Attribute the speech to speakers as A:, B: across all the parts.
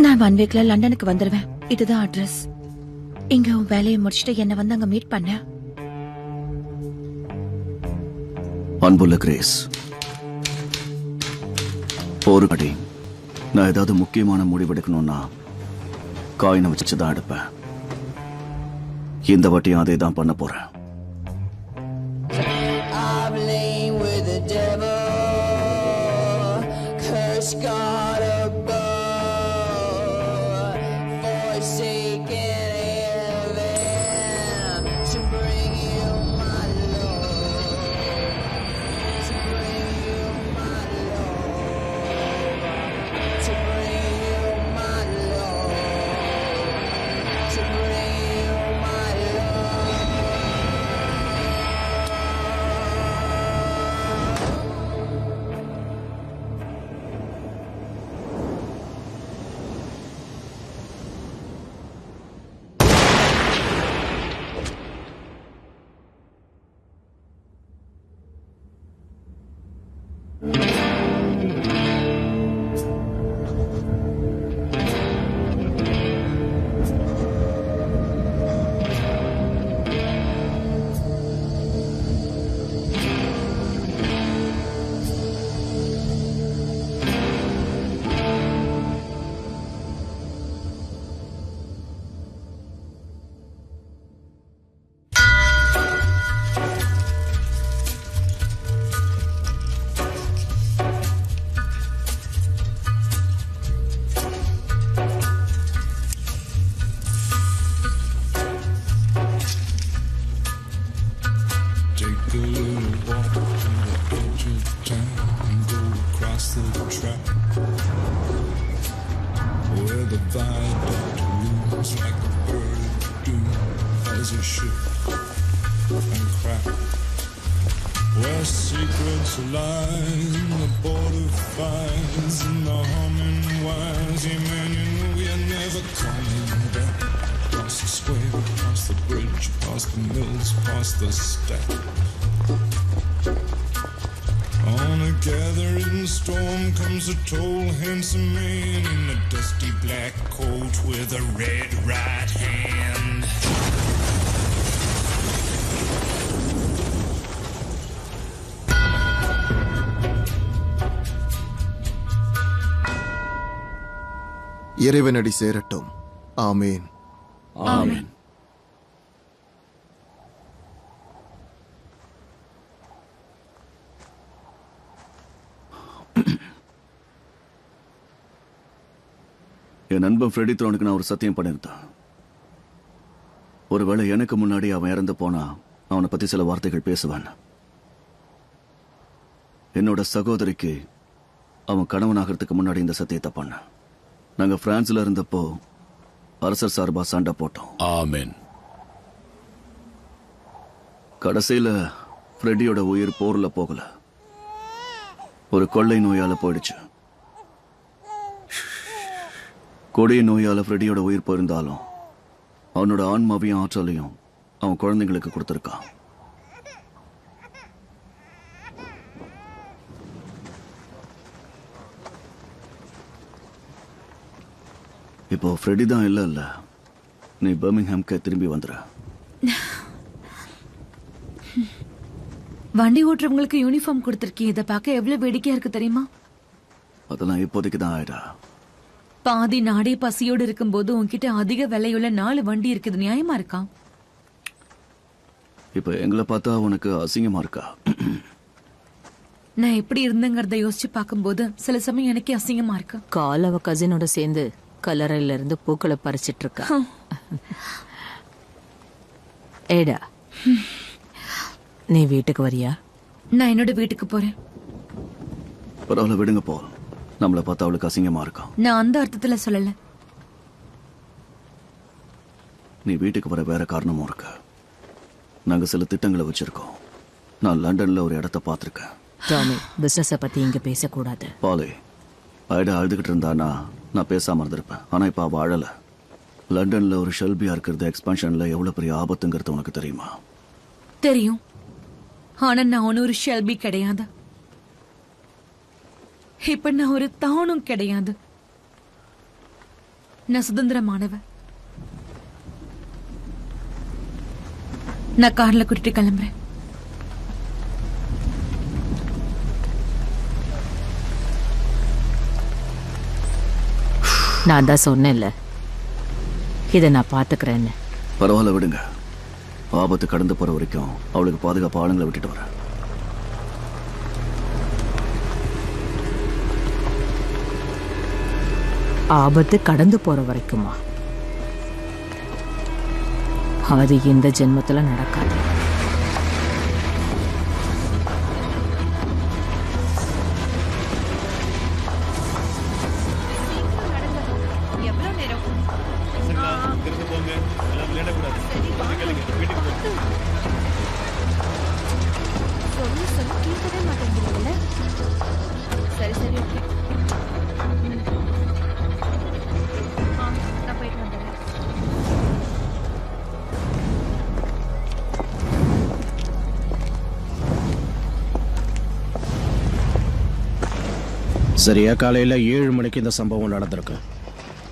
A: நான் 1 வீக்ல லண்டனுக்கு வந்துருவேன். இதுதான் அட்ரஸ். இங்க உன் வேலையை முடிச்சுட்டு என்ன வந்து அங்க மீட் பண்ண.
B: அன்புள்ள கிரேஸ், போருக்கடி நான் ஏதாவது முக்கியமான முடிவெடுக்கணும்னா காயினை வச்சுதான் எடுப்பேன். இந்த வாட்டியும் அதே தான் பண்ண போறேன்.
C: Where secrets lie in the border fires and the humming wires. Yeah, man, you know you're never coming back. Across the square, across the bridge, past the mills, past the stack. On a gathering storm comes a tall, handsome man in a dusty black coat with a red right hand.
D: இறைவனடி சேரட்டும். ஆமேன்.
B: ஆமேன். என் நண்பன் Freddy த்ரோனுக்கு நான் ஒரு சத்தியம் பண்ணியிருந்தேன். ஒருவேளை எனக்கு முன்னாடி அவன் இறந்து போனா அவனை பத்தி சில வார்த்தைகள் பேசுவான். என்னோட சகோதரிக்கு அவன் கணவனாகிறதுக்கு முன்னாடி இந்த சத்தியத்தை பண்ண. நாங்க பிரான்ஸ்ல இருந்தப்போ அரசர் சார்பா சண்டை போட்டோம்.
E: ஆமென்.
B: கடைசியில ஃப்ரெடியோட உயிர் போர்ல போகல, ஒரு கொள்ளை நோயால போயிடுச்சு. கொடிய நோயால ஃப்ரெடியோட உயிர் போயிருந்தாலும் அவனோட ஆன்மாவையும் ஆற்றலையும் அவன் குழந்தைங்களுக்கு கொடுத்திருக்கான். இப்போ ஃப்ரெடி தான் இல்ல, நீ பர்மிங்ஹாம்க்கு திரும்பி வந்துற.
A: வண்டி ஓட்டுறவங்களுக்கு யூனிஃபார்ம் கொடுத்திருக்கீங்க. இதை பார்க்க எவ்வளவு வேடிக்கையா இருக்கு தெரியுமா?
B: அதெல்லாம் இப்போதைக்கு தான் ஆயிடா.
A: பாதி நாடே பசியோடு இருக்கும் போது உன்கிட்ட அதிக விலையுள்ள 4 வண்டி இருக்குது. நியாயமா இருக்கா?
B: இப்ப எங்களை பார்த்தா உனக்கு அசிங்கமா இருக்கா?
A: நான் எப்படி இருந்தேங்கிறத யோசிச்சு பார்க்கும்போது சில சமயம் எனக்கே அசிங்கமா இருக்கு.
F: கால் அவ கசினோட சேர்ந்து கல்லறையில இருந்து பூக்களை பறிச்சிட்டு இருக்கா. ஏடா, நீ வீட்டுக்கு வரியா?
A: நான் என்னோட வீட்டுக்கு போறேன்.
B: பரவாயில்ல, விடுங்க போ. நம்மளை பார்த்தா அவளுக்கு அசிங்கமா இருக்கும்.
A: நான் அந்த அர்த்தத்துல சொல்லல.
B: நீ வீட்டுக்கு வர வேற காரணமும் இருக்கு. நாங்க சில திட்டங்களை வச்சிருக்கோம். நான் லண்டன்ல ஒரு இடத்த பார்த்திருக்கேன்.
F: டாமி, பிசினஸ பத்தி இங்க பேசக்கூடாது.
B: பாலே, ஐடா அழுதுகிட்டு இருந்தானா நான் பேசாம இருந்திருப்பேன். ஆனா இப்ப அவ அழல. லண்டன்ல ஒரு ஷெல்பியா இருக்கிறது எக்ஸ்பான்ஷன்ல எவ்வளவு பெரிய ஆபத்துங்கிறது உனக்கு தெரியுமா?
A: தெரியும். ஆனா நான் ஒரு ஷெல்பி கிடையாது. இப்ப நான் ஒரு தானும் கிடையாது.
E: நான் சுதந்திரமானவ. நான் கார்ல கூட்டிட்டு கிளம்புறேன்.
F: நான் தான் சொன்னேன்ல, இதை நான் பாத்துக்கிறேன்னு.
B: பரவாயில்ல விடுங்க. ஆபத்து கடந்து போற வரைக்கும் அவளுக்கு பாதுகாப்பு ஆளுங்களை விட்டுட்டு வரேன்.
F: ஆபத்து கடந்து போற வரைக்குமா? அது இந்த ஜென்மத்துல நடக்காது.
A: சரி சரி ஓகே. நான் போயிட்டு வந்துடுறேன்.
G: சரியா காலையில் 7 மணிக்கு இந்த சம்பவம் நடந்திருக்கு.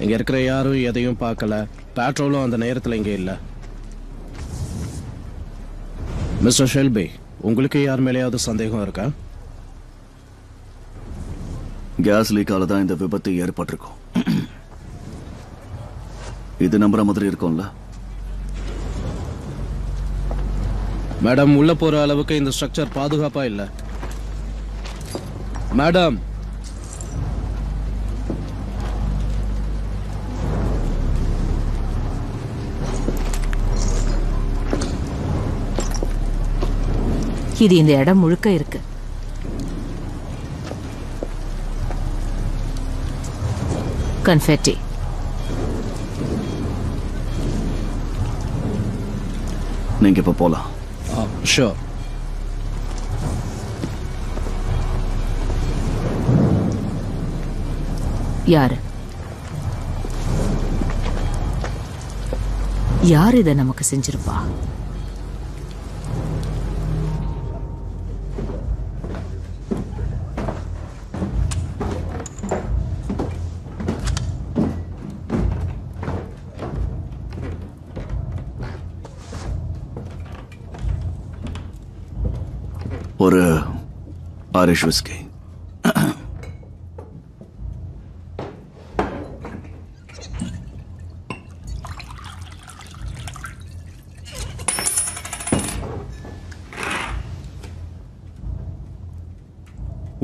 G: இங்கே இருக்கிற யாரும் எதையும் பார்க்கல. பேட்ரோலும் அந்த நேரத்தில் இங்கே இல்லை. மிஸ்டர் ஷெல்பி, உங்களுக்கு யார் மேலேயாவது சந்தேகம் இருக்கா?
B: கேஸ் லீக்கால தான் இந்த விபத்து ஏற்பட்டிருக்கும். இது நம்புற மாதிரி இருக்கும்ல?
G: மேடம், உள்ள போற அளவுக்கு இந்த ஸ்ட்ரக்சர் பாதுகாப்பா இல்ல. மேடம்,
F: இது இந்த இடம் முழுக்க இருக்கு. கன்ஃபெட்டி.
B: நீங்க இப்ப போலாம்.
G: ஷோர்.
F: யாரு யார் இதை நமக்கு செஞ்சிருப்பா?
B: ஒரு ஆரிஷ் விஸ்கி.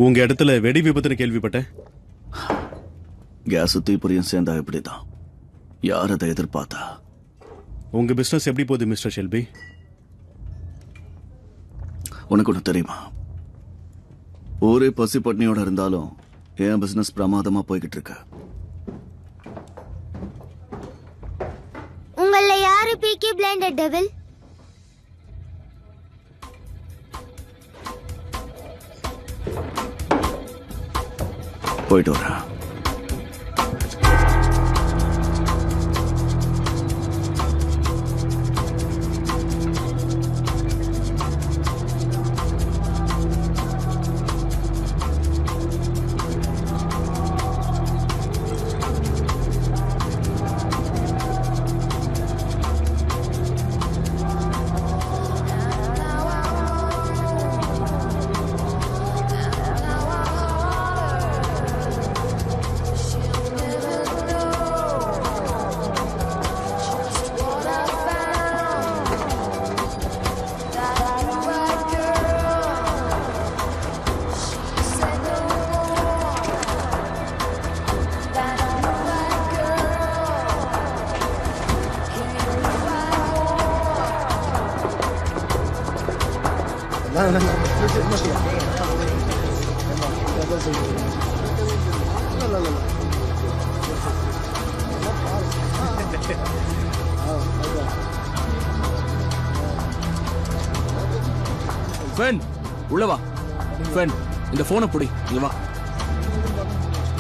H: உங்க இடத்துல வெடி விபத்துன்னு கேள்விப்பட்டேன்.
B: கேஸ் தீப்பொறியும் சேர்ந்தா இப்படிதான். யார் அதை எதிர்பார்த்தா?
H: உங்க பிசினஸ் எப்படி போகுது மிஸ்டர் ஷெல்பி?
B: உனக்கு ஒன்று தெரியுமா? ஒரே பசி பட்னியோட இருந்தாலும் என் பிசினஸ் பிரமாதமா போய்கிட்டு இருக்கு.
I: உங்கள யாரு பீக்கி பிளைண்டட் டெவில்?
B: போயிட்டு வரேன்.
J: ஃபென், உள்ள வா. ஃபென், இந்த போனை புடி. இங்க வா.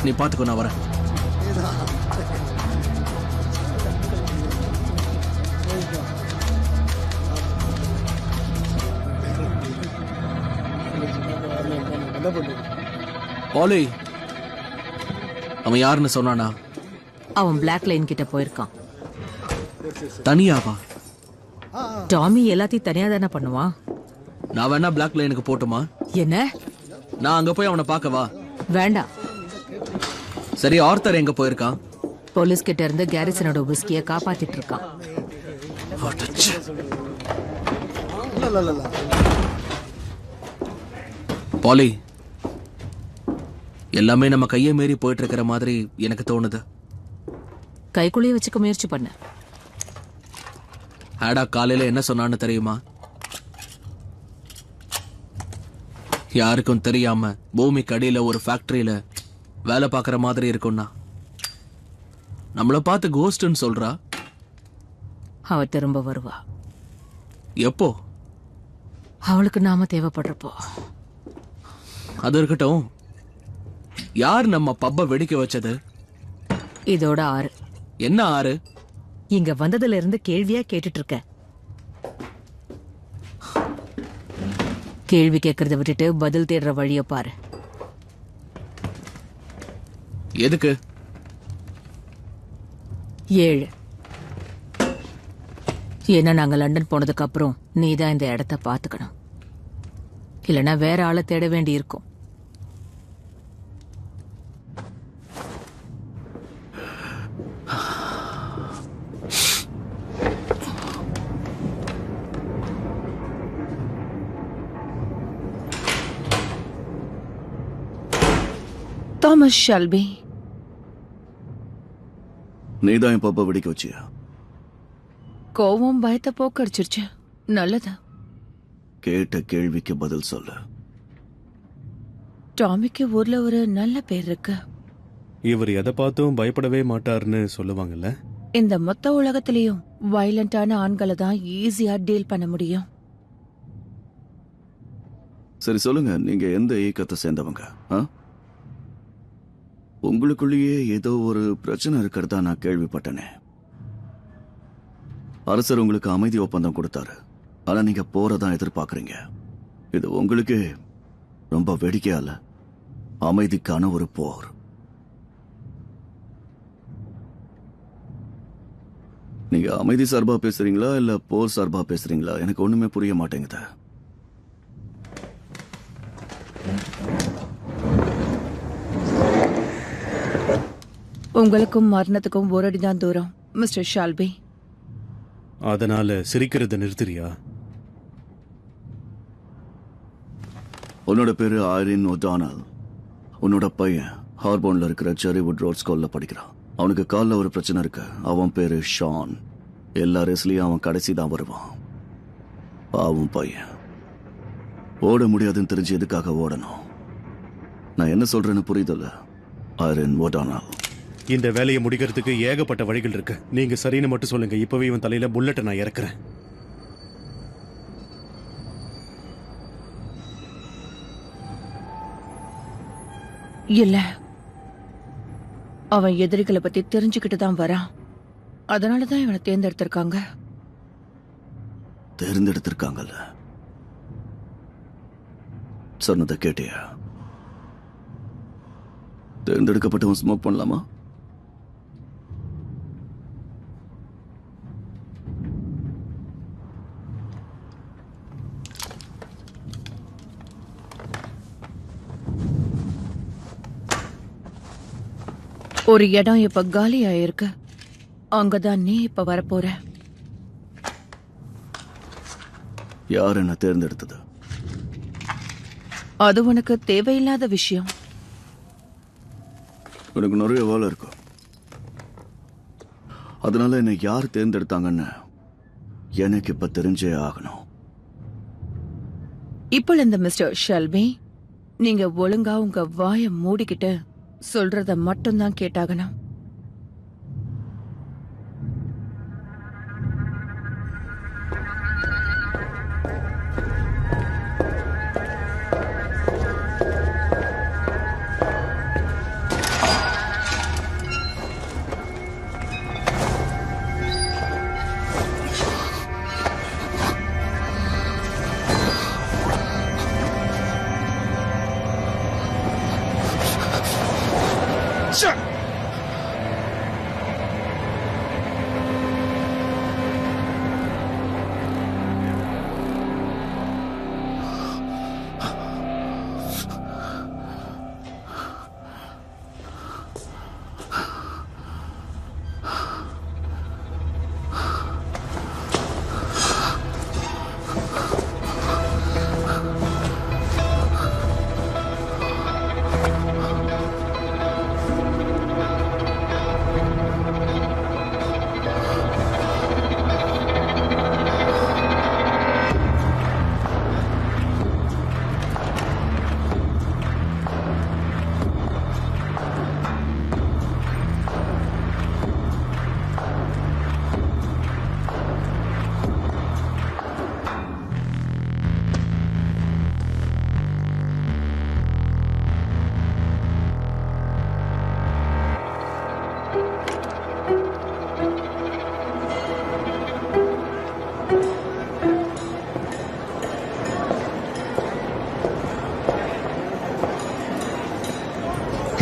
J: நீ பாத்துக்கோ, நான் வரேன். ஓலி, அவன் யாருன்னு சொன்னானா?
F: அவன் பிளாக் லைன் கிட்ட போயிருக்கான்.
J: தனியாவா?
F: டாமி எல்லாத்தையும் தனியா தானே பண்ணுவான்.
J: நான் வேணா பிளாக் லைனுக்கு போட்டுமா?
F: என்ன?
J: நான் அங்க போய் அவனை பார்க்கவா?
F: வேண்டாம்.
J: சரி, ஆர்த்தர் எங்க போயிருக்கான்?
F: போலீஸ் கிட்ட இருந்து கேரிசனோட விஸ்கிய காப்பாத்திட்டு இருக்கான்.
J: பாலி, எல்லாமே நம்ம கையை மீறி போயிட்டு இருக்கிற மாதிரி எனக்கு தோணுது.
F: கைக்குள்ளேயே வச்சுக்க முயற்சி பண்ண.
J: ஆடா காலையில என்ன சொன்னான்னு தெரியுமா? யாருக்கும் தெரியாம பூமிக்கு அடியில ஒரு ஃபேக்டரியில வேலை பார்க்கற மாதிரி இருக்கும்னா நம்மள பார்த்து கோஸ்ட்னு சொல்றா.
F: அவ திரும்ப வருவா.
J: எப்போ?
F: அவளுக்கு நாம தேவைப்படுறப்போ.
J: அது இருக்கட்டும், யார் நம்ம பப்ப வெடிக்க வச்சது?
F: இதோட 6.
J: என்ன 6?
F: இங்க வந்ததுல இருந்து கேள்வியா கேட்டுட்டு இருக்க. கேள்வி கேட்கறத விட்டுட்டு பதில் தேடுற வழிய பாரு.
J: எதுக்கு?
F: 7. ஏன்னா நாங்க லண்டன் போனதுக்கு அப்புறம் நீ தான் இந்த இடத்த பாத்துக்கணும். இல்லனா வேற ஆளை தேட வேண்டி இருக்கும்.
A: தாமஸ் ஷெல்பி,
B: நீதான் என் பாப்பா வெடிக்க வச்சியா?
A: கோவம் பயத்தை போக்கடிச்சிருச்சு. நல்லது.
B: கேட்ட கேள்விக்கு பதில் சொல்லு.
A: டாமிக்கு ஊர்ல ஒரு நல்ல பேர் இருக்கு.
H: இவர் எதை பார்த்தும் பயப்படவே மாட்டார்னு சொல்லுவாங்கல்ல.
A: இந்த மொத்த உலகத்திலயும் வயலண்டான ஆண்களை தான் ஈஸியா டீல் பண்ண முடியும்.
B: சரி சொல்லுங்க, நீங்க எந்த இயக்கத்தை சேர்ந்தவங்க? உங்களுக்குள்ளேயே ஏதோ ஒரு பிரச்சனை இருக்கிறதா நான் கேள்விப்பட்டனே. அரசர் உங்களுக்கு அமைதி ஒப்பந்தம் கொடுத்தாரு, ஆனா நீங்க போறதா எதிர்பார்க்கறீங்க. இது உங்களுக்கு ரொம்ப வேடிக்கையால அமைதிக்கான ஒரு போர். நீங்க அமைதி சார்பா பேசுறீங்களா இல்ல போர் சார்பா பேசுறீங்களா? எனக்கு ஒண்ணுமே புரிய மாட்டேங்குது.
A: உங்களுக்கும் மரணத்துக்கும் ஒரு அடிதான் தூரம் மிஸ்டர் ஷெல்பி.
H: அதனால சிரிக்கிறத நிறுத்துறியா?
B: உன்னோட பேரு ஐரின் ஒடானல். உன்னோட பையன் ஹார்போன்ல இருக்கிற செரிவுட் ரோட் ஸ்கூல்ல படிக்கிறான். அவனுக்கு கால்ல ஒரு பிரச்சனை இருக்கு. அவன் பேரு ஷான். எல்லா ரேஸ்லயும் அவன் கடைசி தான் வருவான். அவன் பையன் ஓட முடியாதுன்னு தெரிஞ்சு எதுக்காக ஓடணும்? நான் என்ன சொல்றேன்னு புரியுதுல்ல ஐரின் ஒடானல்?
H: இந்த வேலையை முடிக்கிறதுக்கு ஏகப்பட்ட வழிகள் இருக்கு. நீங்க சரின்னு மட்டும் சொல்லுங்க. இப்பவே இவன் தலையில புல்லட்டை நான் இறக்குறேன்.
A: இல்ல, அவன் எதிரிகளை பத்தி தெரிஞ்சுக்கிட்டு தான் வரான். அதனாலதான் இவனை தேர்ந்தெடுத்திருக்காங்க.
B: தேர்ந்தெடுத்திருக்காங்கல்ல, சொன்னதை கேட்டியா? தேர்ந்தெடுக்கப்பட்டவன் ஸ்மோக் பண்ணலாமா?
A: ஒரு இடம் இப்ப காலி ஆயிருக்கு. அங்கதான் நீ இப்ப வரப்போற.
B: யார் என்ன தேர்ந்தெடுத்தது?
A: அது உனக்கு தேவையில்லாத விஷயம்.
B: எனக்கு நிறைய வேலை இருக்கும். அதனால என்னை யார் தேர்ந்தெடுத்தாங்கன்னு எனக்கு இப்ப தெரிஞ்சே ஆகணும்.
A: இப்போ இந்த மிஸ்டர் ஷெல்பி, நீங்க ஒழுங்கா உங்க வாயை மூடிக்கிட்டு சொல்றத மட்டும்தான் கேட்டாகணும்.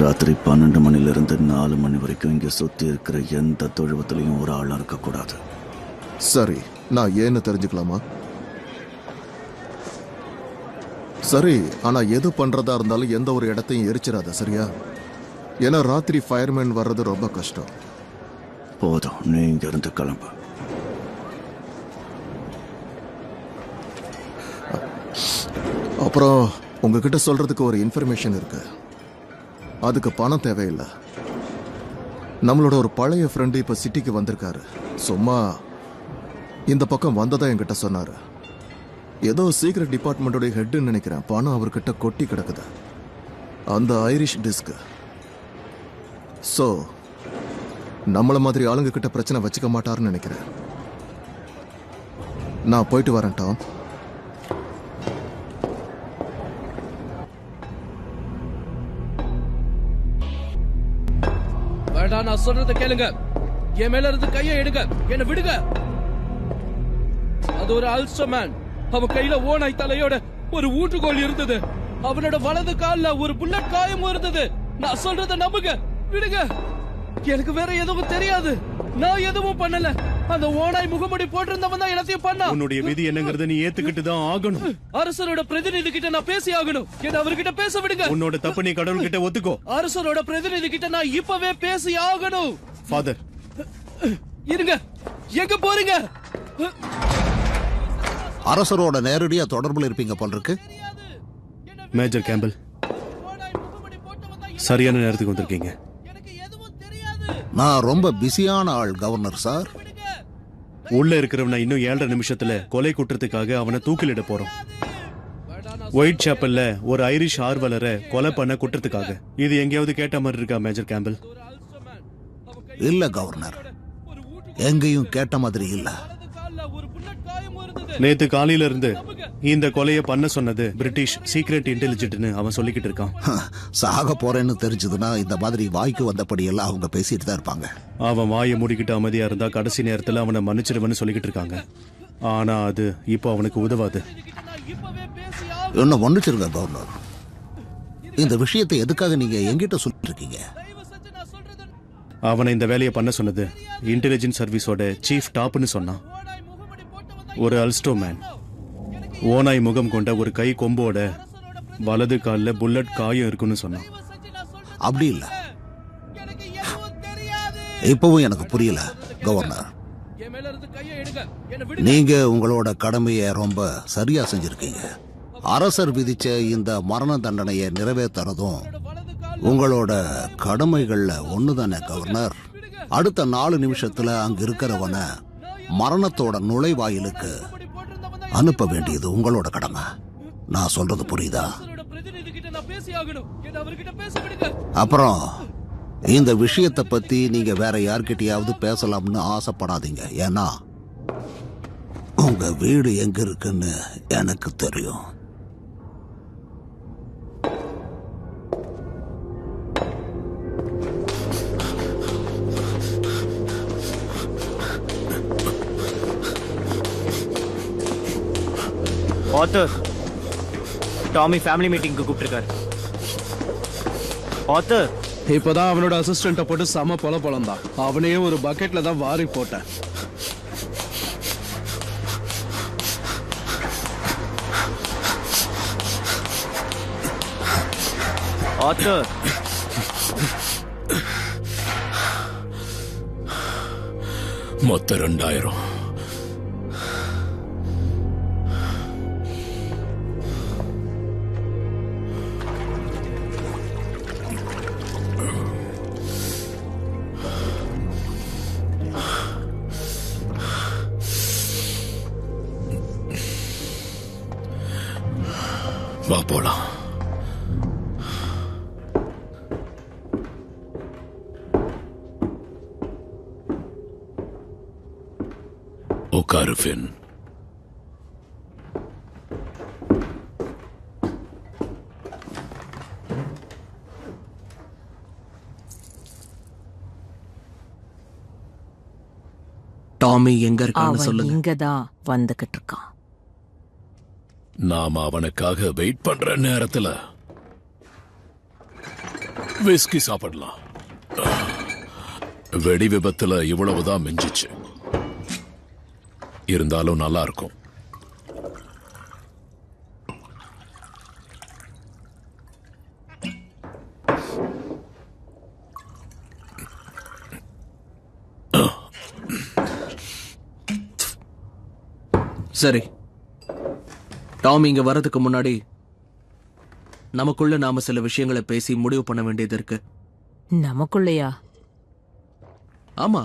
B: ராத்திரி 12 மணிலிருந்து 4 மணி வரைக்கும் இங்க சுத்தி இருக்கிற எந்த தொழுவத்திலையும் ஒரு ஆள் இருக்கக்கூடாது.
D: சரி, நான் ஏன்னு தெரிஞ்சுக்கலாமா? சரி, ஆனா எது பண்றதா இருந்தாலும் எந்த ஒரு இடத்தையும் எரிச்சிடாத, சரியா? ஏன்னா ராத்திரி ஃபயர்மேன் வர்றது ரொம்ப கஷ்டம்.
B: போதும், நீ இங்க இருந்து கிளம்பு.
D: அப்புறம் உங்ககிட்ட சொல்றதுக்கு ஒரு இன்ஃபர்மேஷன் இருக்கு. அதுக்கு பணம் தேவையில்லை. நம்மளோட ஒரு பழைய ஃப்ரெண்டு இப்ப சிட்டிக்கு வந்திருக்காரு. சும்மா இந்த பக்கம் வந்ததா என்கிட்ட சொன்னாரு. ஏதோ சீக்ரெட் டிபார்ட்மெண்டோட ஹெட்னு நினைக்கிறேன். பணம் அவர்கிட்ட கொட்டி கிடக்குது. அந்த ஐரிஷ் டிஸ்க். ஸோ நம்மள மாதிரி ஆளுங்க கிட்ட பிரச்சனை வச்சுக்க மாட்டாருன்னு நினைக்கிறேன். நான் போயிட்டு வரேன் டாம்.
J: நான் சொல்றத கேளுங்க. என் மேல இருந்து கையை எடுங்க. என்ன விடுங்க. அது ஒரு அல்ஸ்டர்மேன். அவன் கையில ஓநாய் தலையோட ஒரு ஊற்றுகோல் இருந்தது. அவனோட வலது கால்ல ஒரு புல்லட் காயம் இருந்தது. நான் சொல்றத நம்புங்க. விடுங்க. எனக்கு வேற எதுவும் தெரியாது. நான் எதுவும் பண்ணல. அந்த ஓநாய் முகமுடி போட்டிருந்தவன் தான் எல்லாத்தையும் பண்ணா.
H: உன்னுடைய விதி என்னங்கறத நீ ஏத்துக்கிட்டு தான் ஆகணும்.
J: அரசரோட பிரதிநிதி கிட்ட நான் பேசி ஆகணும். என்ன அவர்கிட்ட பேச விடுங்க.
H: உன்னோட தப்பு நீ கடவுள் கிட்ட ஒத்துக்கோ.
J: அரசரோட பிரதிநிதி கிட்ட நான் இப்பவே பேசி ஆகணும்.
H: ஃபாதர்,
J: இருங்க. எங்க போறீங்க?
K: அரசரோட நேரடியா தொடர்புல இருப்பீங்க போல இருக்கு.
H: மேஜர் கேம்பல், சரியான நேரத்துக்கு வந்திருக்கீங்க.
K: நான் ரொம்ப பிஸியான ஆள் கவர்னர் சார்.
H: உள்ள இருக்கிறவன இன்னும் 7.5 நிமிஷத்துல கொலை குற்றத்துக்காக அவனை தூக்கிலிட போறோம். ஒயிட் சாப்பல்ல ஒரு ஐரிஷ் ஆர்வலரை கொலை பண்ண குற்றத்துக்காக. இது எங்கேயாவது கேட்ட மாதிரி இருக்கா மேஜர் கேம்பல்?
K: இல்ல கவர்னர், எங்கேயும் கேட்ட மாதிரி இல்ல.
H: நேத்து காலையில இருந்து இந்த கொலையை பண்ண சொன்னது பிரிட்டிஷ் சீக்ரெட் இன்டெலிஜென்ட்னு அவன் சொல்லிக்கிட்டு இருக்கான்.
K: சாக போறேன்னு தெரிஞ்சதுன்னா இந்த மாதிரி வாய்க்கு வந்தபடி எல்லாம் அவங்க பேசிட்டு தான் இருப்பாங்க.
H: அவன் வாயை மூடிக்கிட்டு அமைதியா இருந்தா கடைசி நேரத்துல அவனை மன்னிச்சிருவன்னு சொல்லிக்கிட்டு இருக்காங்க. ஆனா அது இப்போ அவனுக்கு உதவாது.
K: என்ன மன்னிச்சிருங்க கவர்னர். இந்த விஷயத்தை எதுக்காக நீங்க எங்கிட்ட சொல்லிட்டு இருக்கீங்க?
H: அவனை இந்த வேலையை பண்ண சொன்னது இன்டெலிஜென்ஸ் சர்வீஸோட சீஃப் டாப்னு சொன்னான். ஒரு அல்ஸ்டோமேன். ஓநாய் முகம் கொண்ட ஒரு கை கொம்போட வலது காலில் புல்லட் காயம் இருக்குன்னு சொன்னான்.
K: அப்படி இல்ல. இப்பவும் எனக்கு புரியல கவர்னர். நீங்க உங்களோட கடமையை ரொம்ப சரியா செஞ்சிருக்கீங்க. அரசர் விதிச்ச இந்த மரண தண்டனையை நிறைவேற்றுறதும் உங்களோட கடமைகள்ல ஒண்ணுதானே கவர்னர். அடுத்த 4 நிமிஷத்துல அங்க இருக்கிறவன மரணத்தோட நுழைவாயிலுக்கு அனுப்ப வேண்டியது உங்களோட கடமை. நான் சொல்றது புரியுதா? அப்புறம் இந்த விஷயத்தை பத்தி நீங்க வேற யார்கிட்டயாவது பேசலாம்னு ஆசைப்படாதீங்க. ஏன்னா உங்க வீடு எங்க இருக்குன்னு எனக்கு தெரியும்.
L: ஆத்தர், டாமி ஃபேமிலி மீட்டிங்க்கு கூப்பிட்டிருக்காரு. ஆத்தர்,
G: இப்பதான் அவனோட அசிஸ்டண்ட போட்டு சம பொலம் தான். அவனையே ஒரு பக்கெட்ல தான் வாரி போட்டேன்.
L: ஆத்தர்,
M: மொத்த 2000. வா போலாம். உட்காரு ஃபின்.
J: டாமி எங்க இருக்கான்னு
F: அவன்
J: சொல்லுங்க.
F: இங்கதான் வந்துகிட்டு இருக்கான்.
M: நாம அவனுக்காக வெயிட் பண்ற நேரத்துல விஸ்கி சாப்பிடலாம். வெடி விபத்துல இவ்வளவுதான் மிஞ்சிச்சு. இருந்தாலும் நல்லா இருக்கும்.
J: சரி, டாமி இங்க வர்றதுக்கு முன்னாடி நமக்குள்ள நாம சில விஷயங்களை பேசி முடிவு பண்ண வேண்டியது இருக்கு.
F: நமக்குள்ளையா?
J: ஆமா,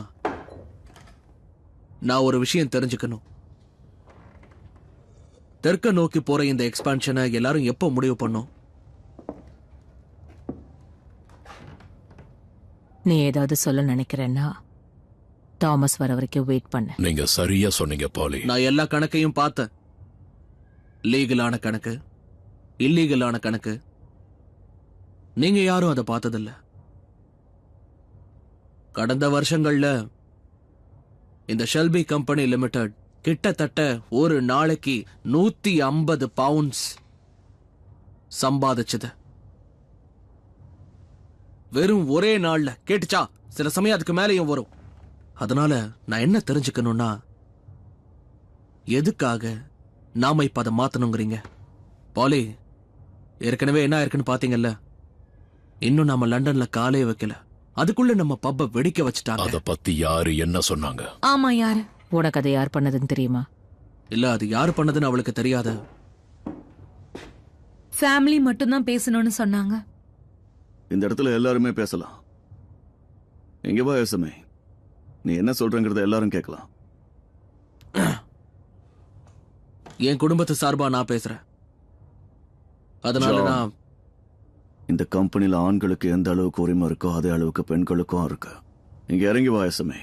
J: நான் ஒரு விஷயம் தெரிஞ்சுக்கணும். தெற்க நோக்கி போற இந்த எக்ஸ்பான்ஷனை எல்லாரும் எப்போ முடிவு பண்ணோம்?
F: நீ ஏதாவது சொல்ல நினைக்கிறேன்னா தாமஸ் வர வரைக்கும் வெயிட் பண்ண.
M: நீங்க சரியா சொன்னீங்க பாலி.
J: நான் எல்லா கணக்கையும் பார்த்தேன். லீகலான கணக்கு, இல்லீகலான கணக்கு. நீங்க யாரும் அதை பார்த்ததில்ல. கடந்த வருஷங்கள்ல இந்த ஷெல்பி கம்பெனி லிமிடெட் கிட்டத்தட்ட ஒரு நாளைக்கு 150 பவுண்ட்ஸ் சம்பாதிச்சது. வெறும் ஒரே நாள்ல. கேட்டுச்சா? சில சமயம் அதுக்கு மேலேயும் வரும். அதனால நான் என்ன தெரிஞ்சுக்கணும்னா, எதுக்காக நாம இப்ப அதை மாத்தணுங்கிறீங்க? பாலி, ஏற்கனவே என்ன இருக்குன்னு பாத்தீங்கல்ல. இன்னும் நாம லண்டன்ல காலே வைக்கல, அதுக்குள்ள நம்ம பப்ப வெடிக்க வச்சுட்டாங்க.
M: அத பத்தி யாரு என்ன சொன்னாங்க?
E: ஆமா, யாரு?
F: உனக்கு அதை யார் பண்ணதுன்னு தெரியுமா?
J: இல்ல, அது யாரு பண்ணதுன்னு அவளுக்கு தெரியாத.
E: ஃபேமிலி மட்டும்தான் பேசணும்னு சொன்னாங்க.
B: இந்த இடத்துல எல்லாருமே பேசலாம். எங்க வா எஸ்எம்ஏ, நீ என்ன சொல்றங்கிறத எல்லாரும் கேட்கலாம்.
J: என் குடும்பத்து சார்பா நான் பேசுறேன். அதனால நான்
B: இந்த கம்பெனில ஆண்களுக்கு எந்த அளவுக்கு உரிமை இருக்கோ அதே அளவுக்கு பெண்களுக்கும் இருக்கு. இங்க இறங்கி வா எஸ்எம்ஏ.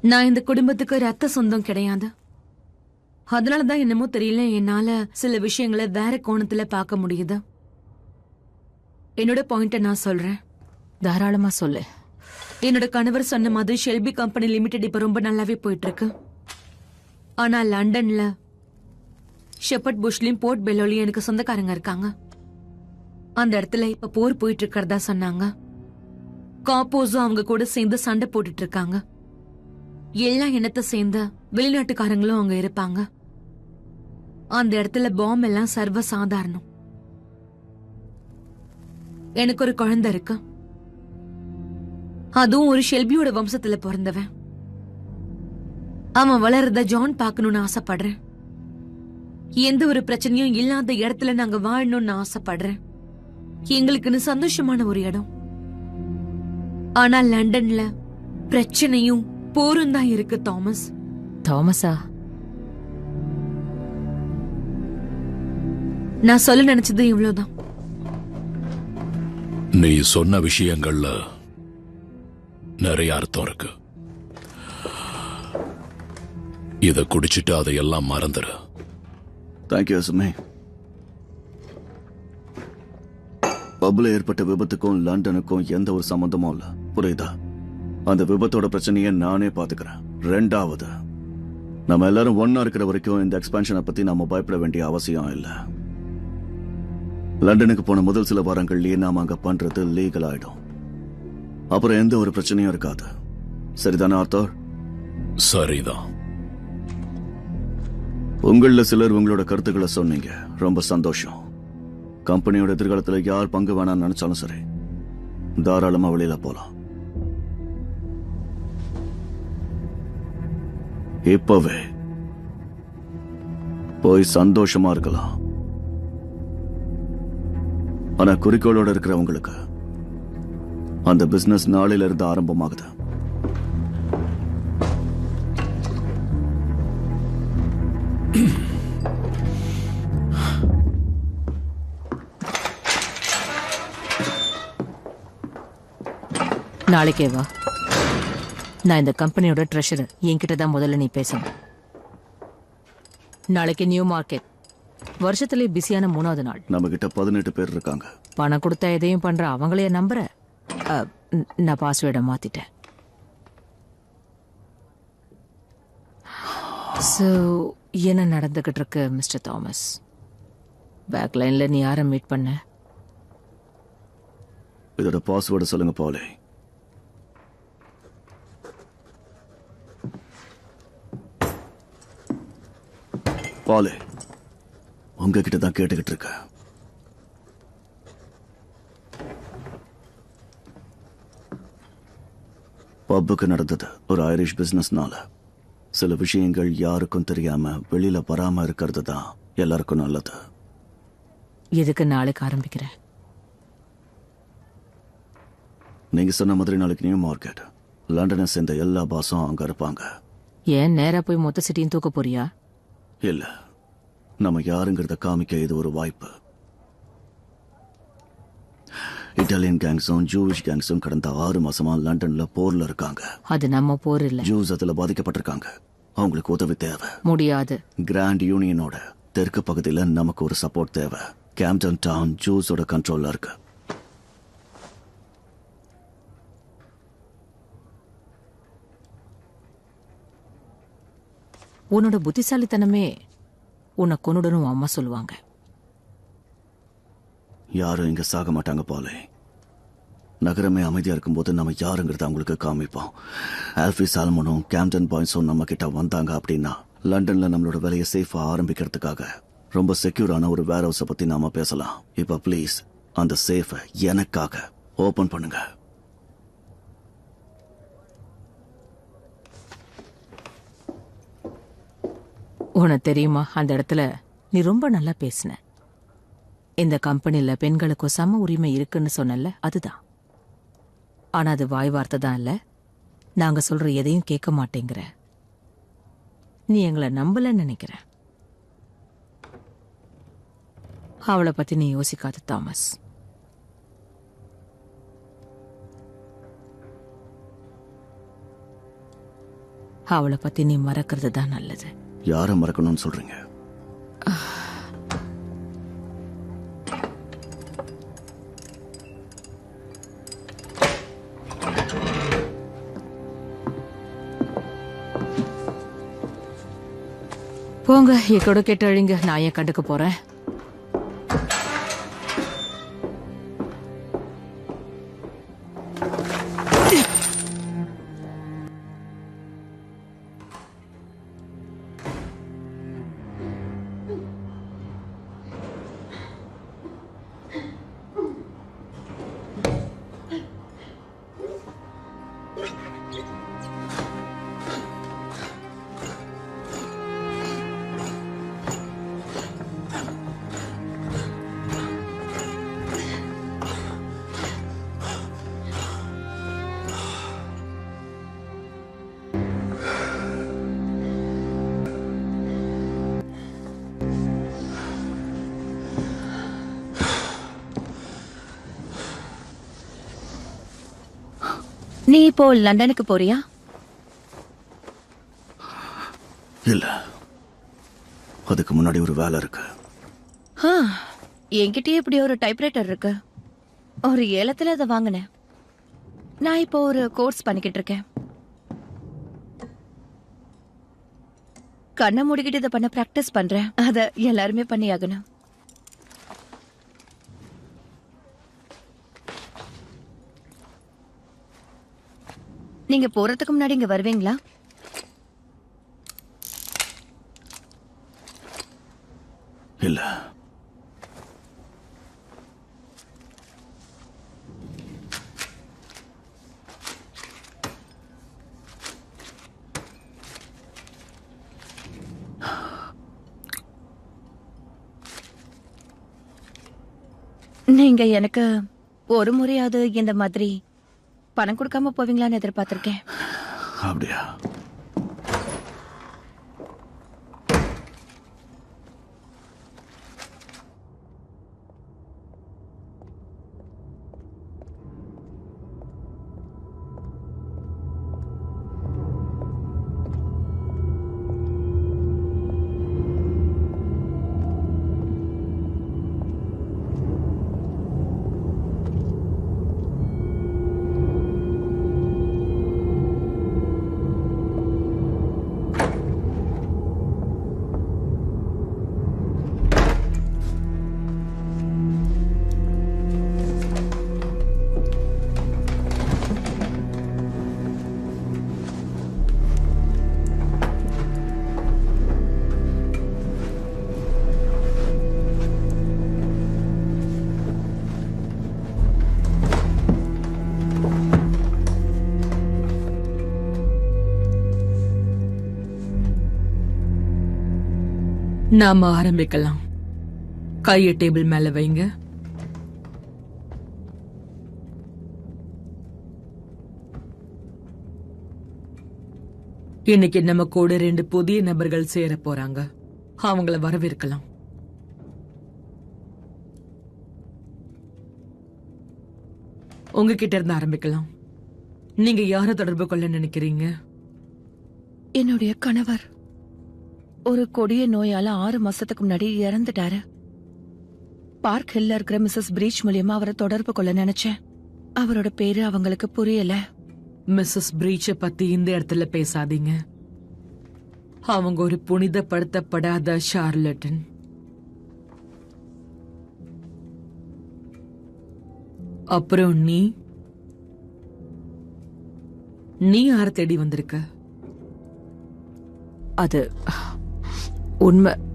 E: நான் இந்த குடும்பத்துக்கு ரத்த சொந்தம் கிடையாது. அதனாலதான் என்னமோ தெரியல, என்னால சில விஷயங்களை வேற கோணத்துல பார்க்க முடியுது. என்னோட பாயிண்ட நான் சொல்றேன்.
F: தாராளமா சொல்லு.
E: என்னோட கணவர் சொன்ன மாதிரி ஷெல்பி கம்பெனி லிமிடெட் இப்ப ரொம்ப நல்லாவே போயிட்டு இருக்கு. ஆனா லண்டன்ல ஷெப்பர்ட் புஷ்லயும் போர்ட் பெல்லோலயும் எனக்கு சொந்தக்காரங்க இருக்காங்க. அந்த இடத்துல இப்ப போர் போயிட்டு இருக்கிறதா சொன்னாங்க. காப்போஸும் அவங்க கூட சேர்ந்து சண்டை போட்டுட்டு இருக்காங்க. எல்லா இனத்தை சேர்ந்த வெளிநாட்டுக்காரங்களும் அங்க இருப்பாங்க. அந்த இடத்துல பாம் எல்லாம் சர்வ சாதாரணம். எனக்கு ஒரு குழந்தை இருக்கு. அதுவும் ஒரு ஷெல்பியோட வம்சத்துல பிறந்தவன். அவன் வளர்றத ஜான் பார்க்கணும்னு ஆசைப்படுறேன். எந்த ஒரு பிரச்சனையும் இல்லாத இடத்துல நாங்க வாழணும்னு ஆசைப்படுறேன். எங்களுக்குன்னு சந்தோஷமான ஒரு இடம். ஆனா லண்டன்ல பிரச்சனையும் போரும் தான் இருக்கு. தாமஸ்.
F: தாமஸா?
E: நான் சொல்ல நினைச்சது இவ்வளவுதான்.
M: நீ சொன்ன விஷயங்கள்ல நிறைய அர்த்தம் இருக்கு. இத குடிச்சிட்டு அதையெல்லாம் மறந்துரு.
B: Thank you SMA. பப்ல ஏற்பட்ட விபத்துக்கும் லண்டனுக்கும் எந்த ஒரு சம்பந்தமும் இல்ல, புரியுதா? அந்த விபத்தோட பிரச்சனையை நானே பாத்துக்கிறேன். ரெண்டாவது, நம்ம எல்லாரும் ஒன்னா இருக்கிற வரைக்கும் இந்த எக்ஸ்பான்ஷனை பத்தி நாம பயப்பட வேண்டிய அவசியம் இல்ல. லண்டனுக்கு போன முதல் சில வாரங்கள்லயே நாம அங்க பண்றது லீகல் ஆயிடும். அப்புறம் எந்த ஒரு பிரச்சனையும் இருக்காது. சரிதானே ஆர்த்தர்?
M: சரிதான்.
B: உங்கள சிலர் உங்களோட கருத்துக்களை சொன்னீங்க, ரொம்ப சந்தோஷம். கம்பெனியோட எதிர்காலத்துல யார் பங்கு வேணாம்னு நினைச்சாலும் சரி, தாராளமா வெளியில போலாம். இப்பவே போய் சந்தோஷமா இருக்கலாம். ஆனா குறிக்கோளோட இருக்கிறவங்களுக்கு அந்த பிசினஸ் நாளையில இருந்து ஆரம்பமாகுது.
F: நாளைக்கே வா. நான் இந்த கம்பெனியோட ட்ரெஷரர். என்கிட்ட தான் முதல்ல நீ பேசணும். நாளைக்கு நியூ மார்க்கெட். வருஷத்திலே பிஸியான 3வது நாள்.
B: நம்ம கிட்ட 18 பேர் இருக்காங்க.
F: பணம் கொடுத்தா எதையும் பண்ற அவங்களையே நம்புற? நான் பாஸ்வேர்டை மாத்திட்டேன். ஸோ என்ன நடந்துகிட்டு இருக்கு மிஸ்டர் தாமஸ்? பேக்லைன்ல நீ யாரை மீட் பண்ண?
B: இதோட பாஸ்வேர்டு சொல்லுங்க பாலே. பாலே, உங்ககிட்ட தான் கேட்டுக்கிட்டு இருக்க. பப்புக்கு நடந்தது ஒரு ஐரிஷ் பிசினஸ்னால. சில விஷயங்கள் யாருக்கும் தெரியாம வெளியில வராம இருக்கிறது தான் எல்லாருக்கும் நல்லது.
F: எதுக்கு நாளைக்கு ஆரம்பிக்கிறேன்?
B: நீங்க சொன்ன மாதிரி நாளைக்கு நியூ மார்க்கெட். லண்டனை சேர்ந்த எல்லா பாஸும் அங்க இருப்பாங்க.
F: ஏன் நேரா போய் மொத்த சிட்டியும் தூக்க போறியா?
B: இல்ல, நம்ம யாருங்கிறத காமிக்க இது ஒரு வாய்ப்பு. இட்டாலியன் கேங்ஸும் ஜூவிஷ் கேங்ஸும் கடந்த 6 மாசமா லண்டன்ல போர்ல இருக்காங்க.
F: அது நம்ம போர் இல்ல.
B: ஜூஸ் அதுல பாதிக்கப்பட்டிருக்காங்க. அவங்களுக்கு உதவி தேவை.
F: முடியாது.
B: கிராண்ட் யூனியனோட தெற்கு பகுதியில நமக்கு ஒரு சப்போர்ட் தேவை. கேம்டன் டவுன் ஜூஸோட கண்ட்ரோல்ல இருக்கு.
F: உன்னோட புத்திசாலித்தனமே உன்னை கொன்னுடணும் அம்மா சொல்லுவாங்க.
B: யாரும் இங்க சாக மாட்டாங்க பாலே. நகரமே அமைதியா இருக்கும்போது நம்ம யாருங்கிறத அவங்களுக்கு காமிப்போம். ஆல்ஃபி சால்மனும் கேம்டன் பாய்ஸும் நம்ம கிட்ட வந்தாங்க அப்படின்னா லண்டன்ல நம்மளோட வேலையை சேஃபா ஆரம்பிக்கிறதுக்காக ரொம்ப செக்யூரான ஒரு வேர் ஹவுஸை பத்தி நாம பேசலாம். இப்ப ப்ளீஸ் அந்த சேஃபை எனக்காக ஓபன் பண்ணுங்க.
F: உனக்கு தெரியுமா, அந்த இடத்துல நீ ரொம்ப நல்லா பேசின. இந்த கம்பெனில பெண்களுக்கும் சம உரிமை இருக்குன்னு சொன்னல, அதுதான். ஆனா அது வாய் வார்த்தை தான் இல்ல. நாங்க சொல்ற எதையும் கேட்க மாட்டேங்கிற. நீ எங்களை நம்பலன்னு நினைக்கிற. அவளை பத்தி நீ யோசிக்காத தாமஸ். அவளை பத்தி நீ மறக்கிறது தான் நல்லது.
B: யாரை மறக்கணும்னு சொல்றீங்க?
F: போங்க, எக்கோட கேட்டு அழிங்க. நான் ஏன் கண்டுக்க போறேன்?
A: நீ இப்போ லண்டனுக்கு போறியா?
B: இல்ல, அதுக்கு முன்னாடி ஒரு வேலை இருக்கு.
A: என்கிட்டயே இப்படி ஒரு டைப்ரைட்டர் இருக்கு. ஒரு ஏலத்துல அதை வாங்கினேன். நான் இப்போ ஒரு கோர்ஸ் பண்ணிக்கிட்டு இருக்கேன். கண்ணை மூடிக்கிட்டு இதை பண்ண பிராக்டிஸ் பண்றேன். அத எல்லாருமே பண்ணி ஆகணும். நீங்க போறதுக்கு முன்னாடி இங்க வருவீங்களா?
B: இல்ல,
A: நீங்க எனக்கு ஒரு முறையாவது இந்த மாதிரி பணம் கொடுக்காம போவீங்களான்னு எதிர்பார்த்திருக்கேன்.
B: அப்படியா?
E: நாம ஆரம்பிக்கலாம். கையை டேபிள் மேல வைங்க. இன்னைக்கு நம்ம கூட 2 புதிய நபர்கள் சேர போறாங்க. அவங்கள வரவேற்கலாம். உங்ககிட்ட இருந்து ஆரம்பிக்கலாம். நீங்க யாரை தொடர்பு கொள்ள நினைக்கிறீங்க?
A: என்னுடைய கணவர் ஒரு கொடிய நோயால 6 மாசத்துக்கு முன்னாடி இறந்துட்டாரு. பார்க் ஹில்ல இருக்கிற மிஸ்ஸஸ் பிரீச் மூலியமா அவரை தொடர்பு கொள்ள நினைச்சேன். அவரோட பேரு அவங்களுக்கு புரியல.
E: மிஸ்ஸஸ் பிரீச்ச பத்தி இந்த இடத்துல பேசாதீங்க. அவங்க ஒரு புனிதப்படுத்தப்படாத ஷார்லட்டன். அப்புறம் நீ யார தேடி வந்திருக்க?
F: அது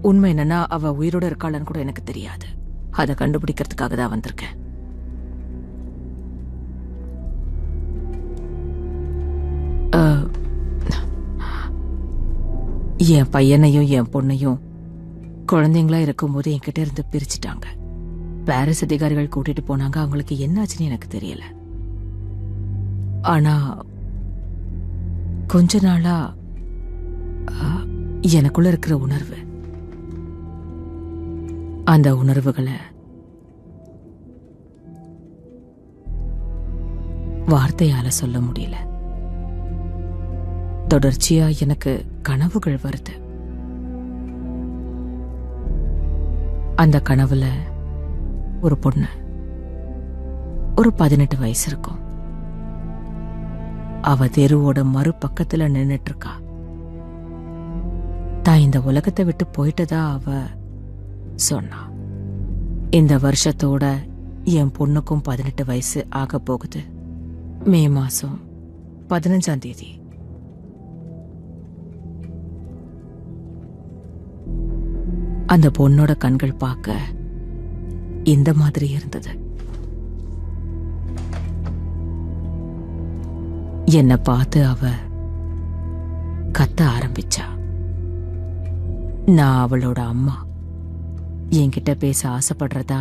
F: உண்மை என்னன்னா, அவ உயிரோட இருக்காளன்னு கூட எனக்கு தெரியாது. அதை கண்டுபிடிக்கிறதுக்காக தான் வந்திருக்கேன். என் பையனையும் என் பொண்ணையும் குழந்தைங்களா இருக்கும்போது என்கிட்ட இருந்து பிரிச்சுட்டாங்க. பாரிஸ் அதிகாரிகள் கூட்டிட்டு போனாங்க. அவங்களுக்கு என்னாச்சுன்னு எனக்கு தெரியல. ஆனா கொஞ்ச நாளா எனக்குள்ள இருக்கிற உணர்வு, அந்த உணர்வுகளை வார்த்தையால சொல்ல முடியல. தொடர்ச்சியா எனக்கு கனவுகள் வருது. அந்த கனவுல ஒரு பொண்ணு, ஒரு 18 வயசு இருக்கும். அவ தெருவோட மறுபக்கத்துல நின்னுட்டு இருக்கா. தான் இந்த உலகத்தை விட்டு போயிட்டதா அவ சொன்னா. இந்த வருஷத்தோட என் பொண்ணுக்கும் 18 வயசு ஆக போகுது. மே மாசம் 15ஆம் தேதி. அந்த பொண்ணோட கண்கள் பார்க்க இந்த மாதிரி இருந்தது. என்னை பார்த்து அவ கத்த ஆரம்பிச்சா. நான் அவளோட அம்மா, என்கிட்ட பேச ஆசைப்படுறதா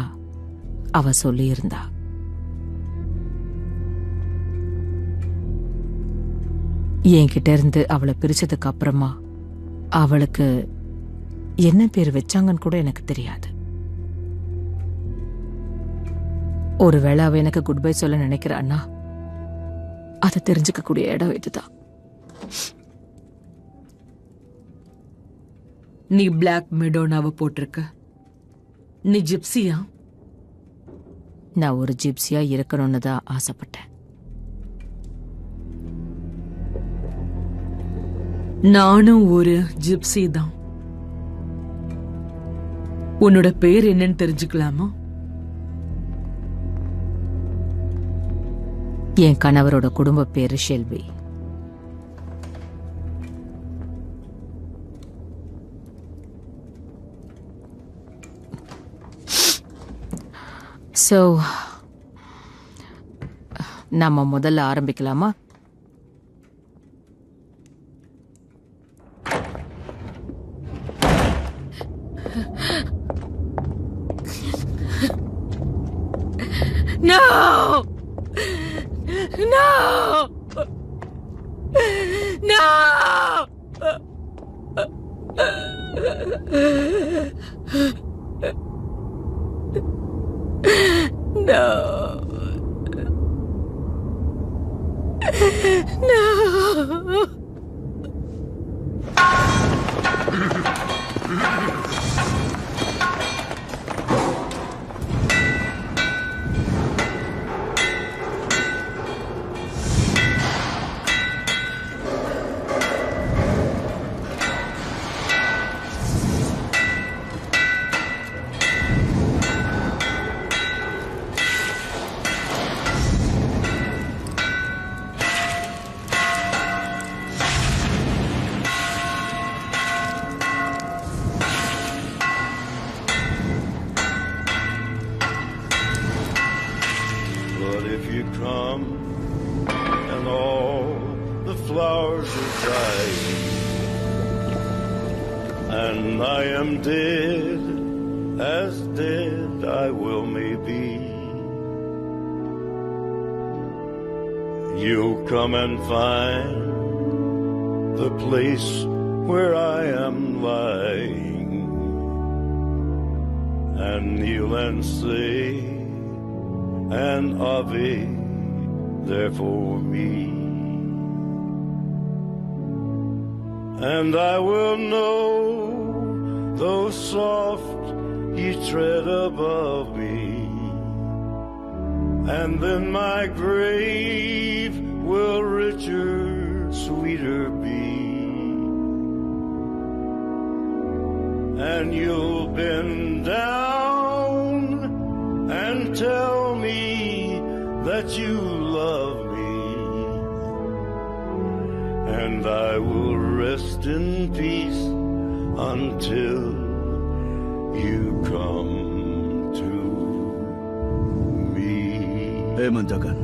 F: அவ சொல்லியிருந்தா. என்கிட்ட இருந்து அவளை பிரிச்சதுக்கு அப்புறமா அவளுக்கு என்ன பேர் வச்சாங்கன்னு கூட எனக்கு தெரியாது. ஒருவேளை அவ எனக்கு குட் பை சொல்ல நினைக்கிறான்னா அதை தெரிஞ்சுக்க கூடிய இடம் இதுதான்.
E: நீ பிளாக் மெடோனாவை போட்டிருக்க. நீ ஜிப்சியா?
F: நான் ஒரு ஜிப்சியா இருக்கணும்னு தான் ஆசைப்பட்டேன்.
E: நானும் ஒரு ஜிப்சி தான். உன்னோட பேர் என்னன்னு தெரிஞ்சுக்கலாமா?
F: என் கணவரோட குடும்ப பேரு ஷெல்பி. சோ நம்ம முதல்ல ஆரம்பிக்கலாமா?
E: No! No! No! No! No!
N: But if you come and all the flowers are dying, and I am dead, as dead I will may be. You'll come and find the place where I am lying, and kneel and say an Ave there for me. And I will know, though soft ye tread above me, and then my grave will richer, sweeter be. And you'll bend down and tell me that you love me, and I will rest in peace until you come to me.
B: Hey, Manjakan.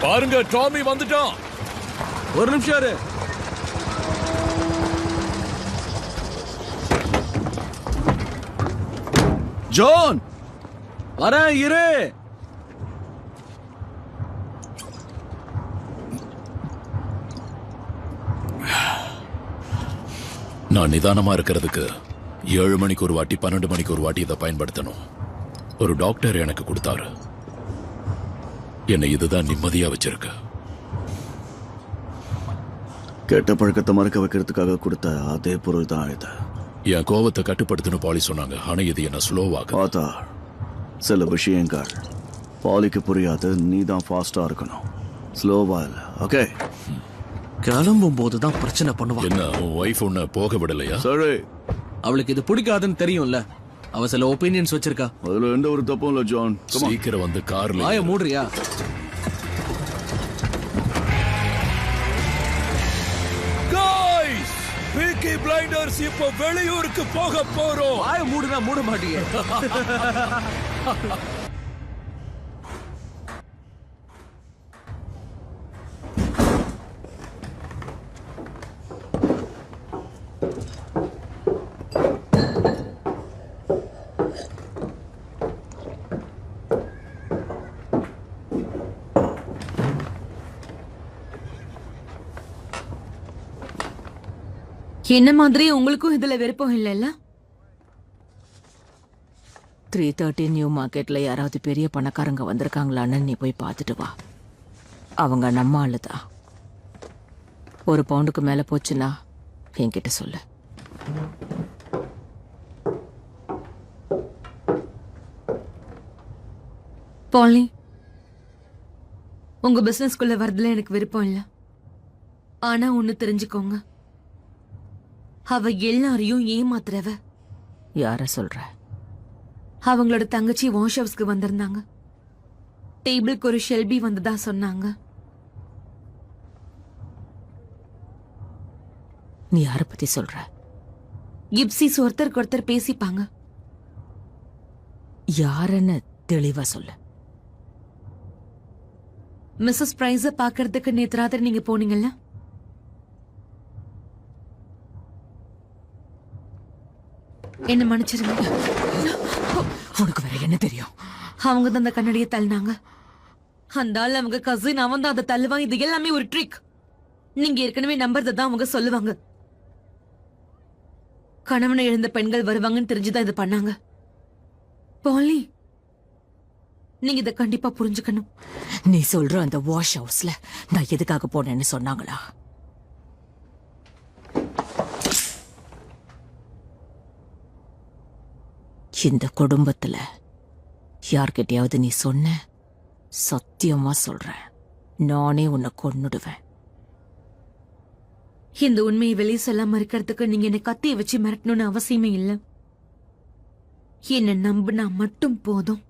O: பாருங்க, Tommy வந்துட்டான்.
J: ஒரு நிமிஷம் இரு. John, வரேன், இரு.
M: நான் நிதானமா இருக்கிறதுக்கு 7 மணிக்கு ஒரு வாட்டி 12 மணிக்கு ஒரு வாட்டி இதை பயன்படுத்தணும். ஒரு டாக்டர் எனக்கு கொடுத்தாரு. என்னை இதுதான் நிம்மதியா வச்சிருக்க.
B: கெட்ட பழக்கத்தை மறக்க வைக்கிறதுக்காக கொடுத்த அதே பொருள் தான் இது.
M: என் கோவத்தை கட்டுப்படுத்தணும் பாலி சொன்னாங்க. ஆனா இது என்ன ஸ்லோவாக.
B: பார்த்தா சில விஷயங்கள் பாலிக்கு புரியாது. நீ தான் ஃபாஸ்டா இருக்கணும், ஸ்லோவா இல்ல. ஓகே,
J: கிளம்பும் போதுதான் பிரச்சனை பண்ணுவா.
M: என்ன உன் ஒய்ஃப் உன்னை போக விடலையா?
B: சரி,
J: அவளுக்கு இது பிடிக்காதுன்னு தெரியும்ல. அவ சில ஒப்பீனியன்ஸ் வச்சிருக்கா.
B: அதுல எந்த ஒரு தப்பும் இல்ல ஜான்.
M: சீக்கிரம் வந்து கார்ல
J: வாய மூடுறியா?
O: காய்ஸ், பீக்கி பிளைண்டர்ஸ் இப்போ வெளியூருக்கு போக போறோம்.
J: வாய மூடுனா மூட மாட்டீங்க.
E: என்ன மாதிரி உங்களுக்கும் இதுல விருப்பம் இல்லைல்ல?
F: 330 நியூ மார்க்கெட்ல யாராவது பெரிய பணக்காரங்க வந்திருக்காங்களான்னு நீ போய் பார்த்துட்டு வா. அவங்க நம்ம ஆளுதான். 1 பவுண்டுக்கு மேல போச்சுன்னா என்கிட்ட சொல்லு.
E: பாலி, உங்க பிசினஸ்குள்ள வரதுல எனக்கு விருப்பம் இல்ல. ஆனா ஒண்ணு தெரிஞ்சுக்கோங்க, அவ எல்லாரையும் ஏமாத்துறவ.
F: யார சொல்ற?
E: அவங்களோட தங்கச்சி வாஷ் ஹவுஸ்க்கு வந்திருந்தாங்க. டேபிளுக்கு ஒரு ஷெல்பி வந்ததா சொன்னாங்க.
F: நீ யார பத்தி சொல்ற?
E: கிப்சிஸ் ஒருத்தருக்கு ஒருத்தர் பேசிப்பாங்க.
F: யாருன்னு தெளிவா சொல்லு.
E: மிஸ்ஸஸ் பிரைஸ பாக்குறதுக்கு நேத்து ராத்திரி நீங்க போனீங்கல்ல? என்ன மன்னிச்சிருங்க.
F: உனக்கு வேற என்ன தெரியும்?
E: அவங்க தான் அந்த கண்ணடியை தள்ளினாங்க. அந்த ஆள் அவங்க கசின், அவன் தான் அதை தள்ளுவான். இது எல்லாமே ஒரு ட்ரிக். நீங்க ஏற்கனவே நம்புறதான் அவங்க சொல்லுவாங்க. கணவனை இழந்த பெண்கள் வருவாங்கன்னு தெரிஞ்சுதான் இதை பண்ணாங்க. பாலி, நீங்க இதை கண்டிப்பா புரிஞ்சுக்கணும்.
F: நீ சொல்ற அந்த வாஷ் ஹவுஸ்ல நான் எதுக்காக போனேன்னு சொன்னாங்களா? இந்த குடும்பத்துல யார்கிட்டயாவது நீ சொன்ன, சத்தியமா சொல்றேன், நானே உன்னை கொன்னுடுவேன்.
E: இந்த உண்மையை வெளியே சொல்லாம இருக்கிறதுக்கு நீங்க என்னை கத்திய வச்சு மிரட்டணும்னு அவசியமே இல்லை. என்ன நம்பினா மட்டும் போதும்.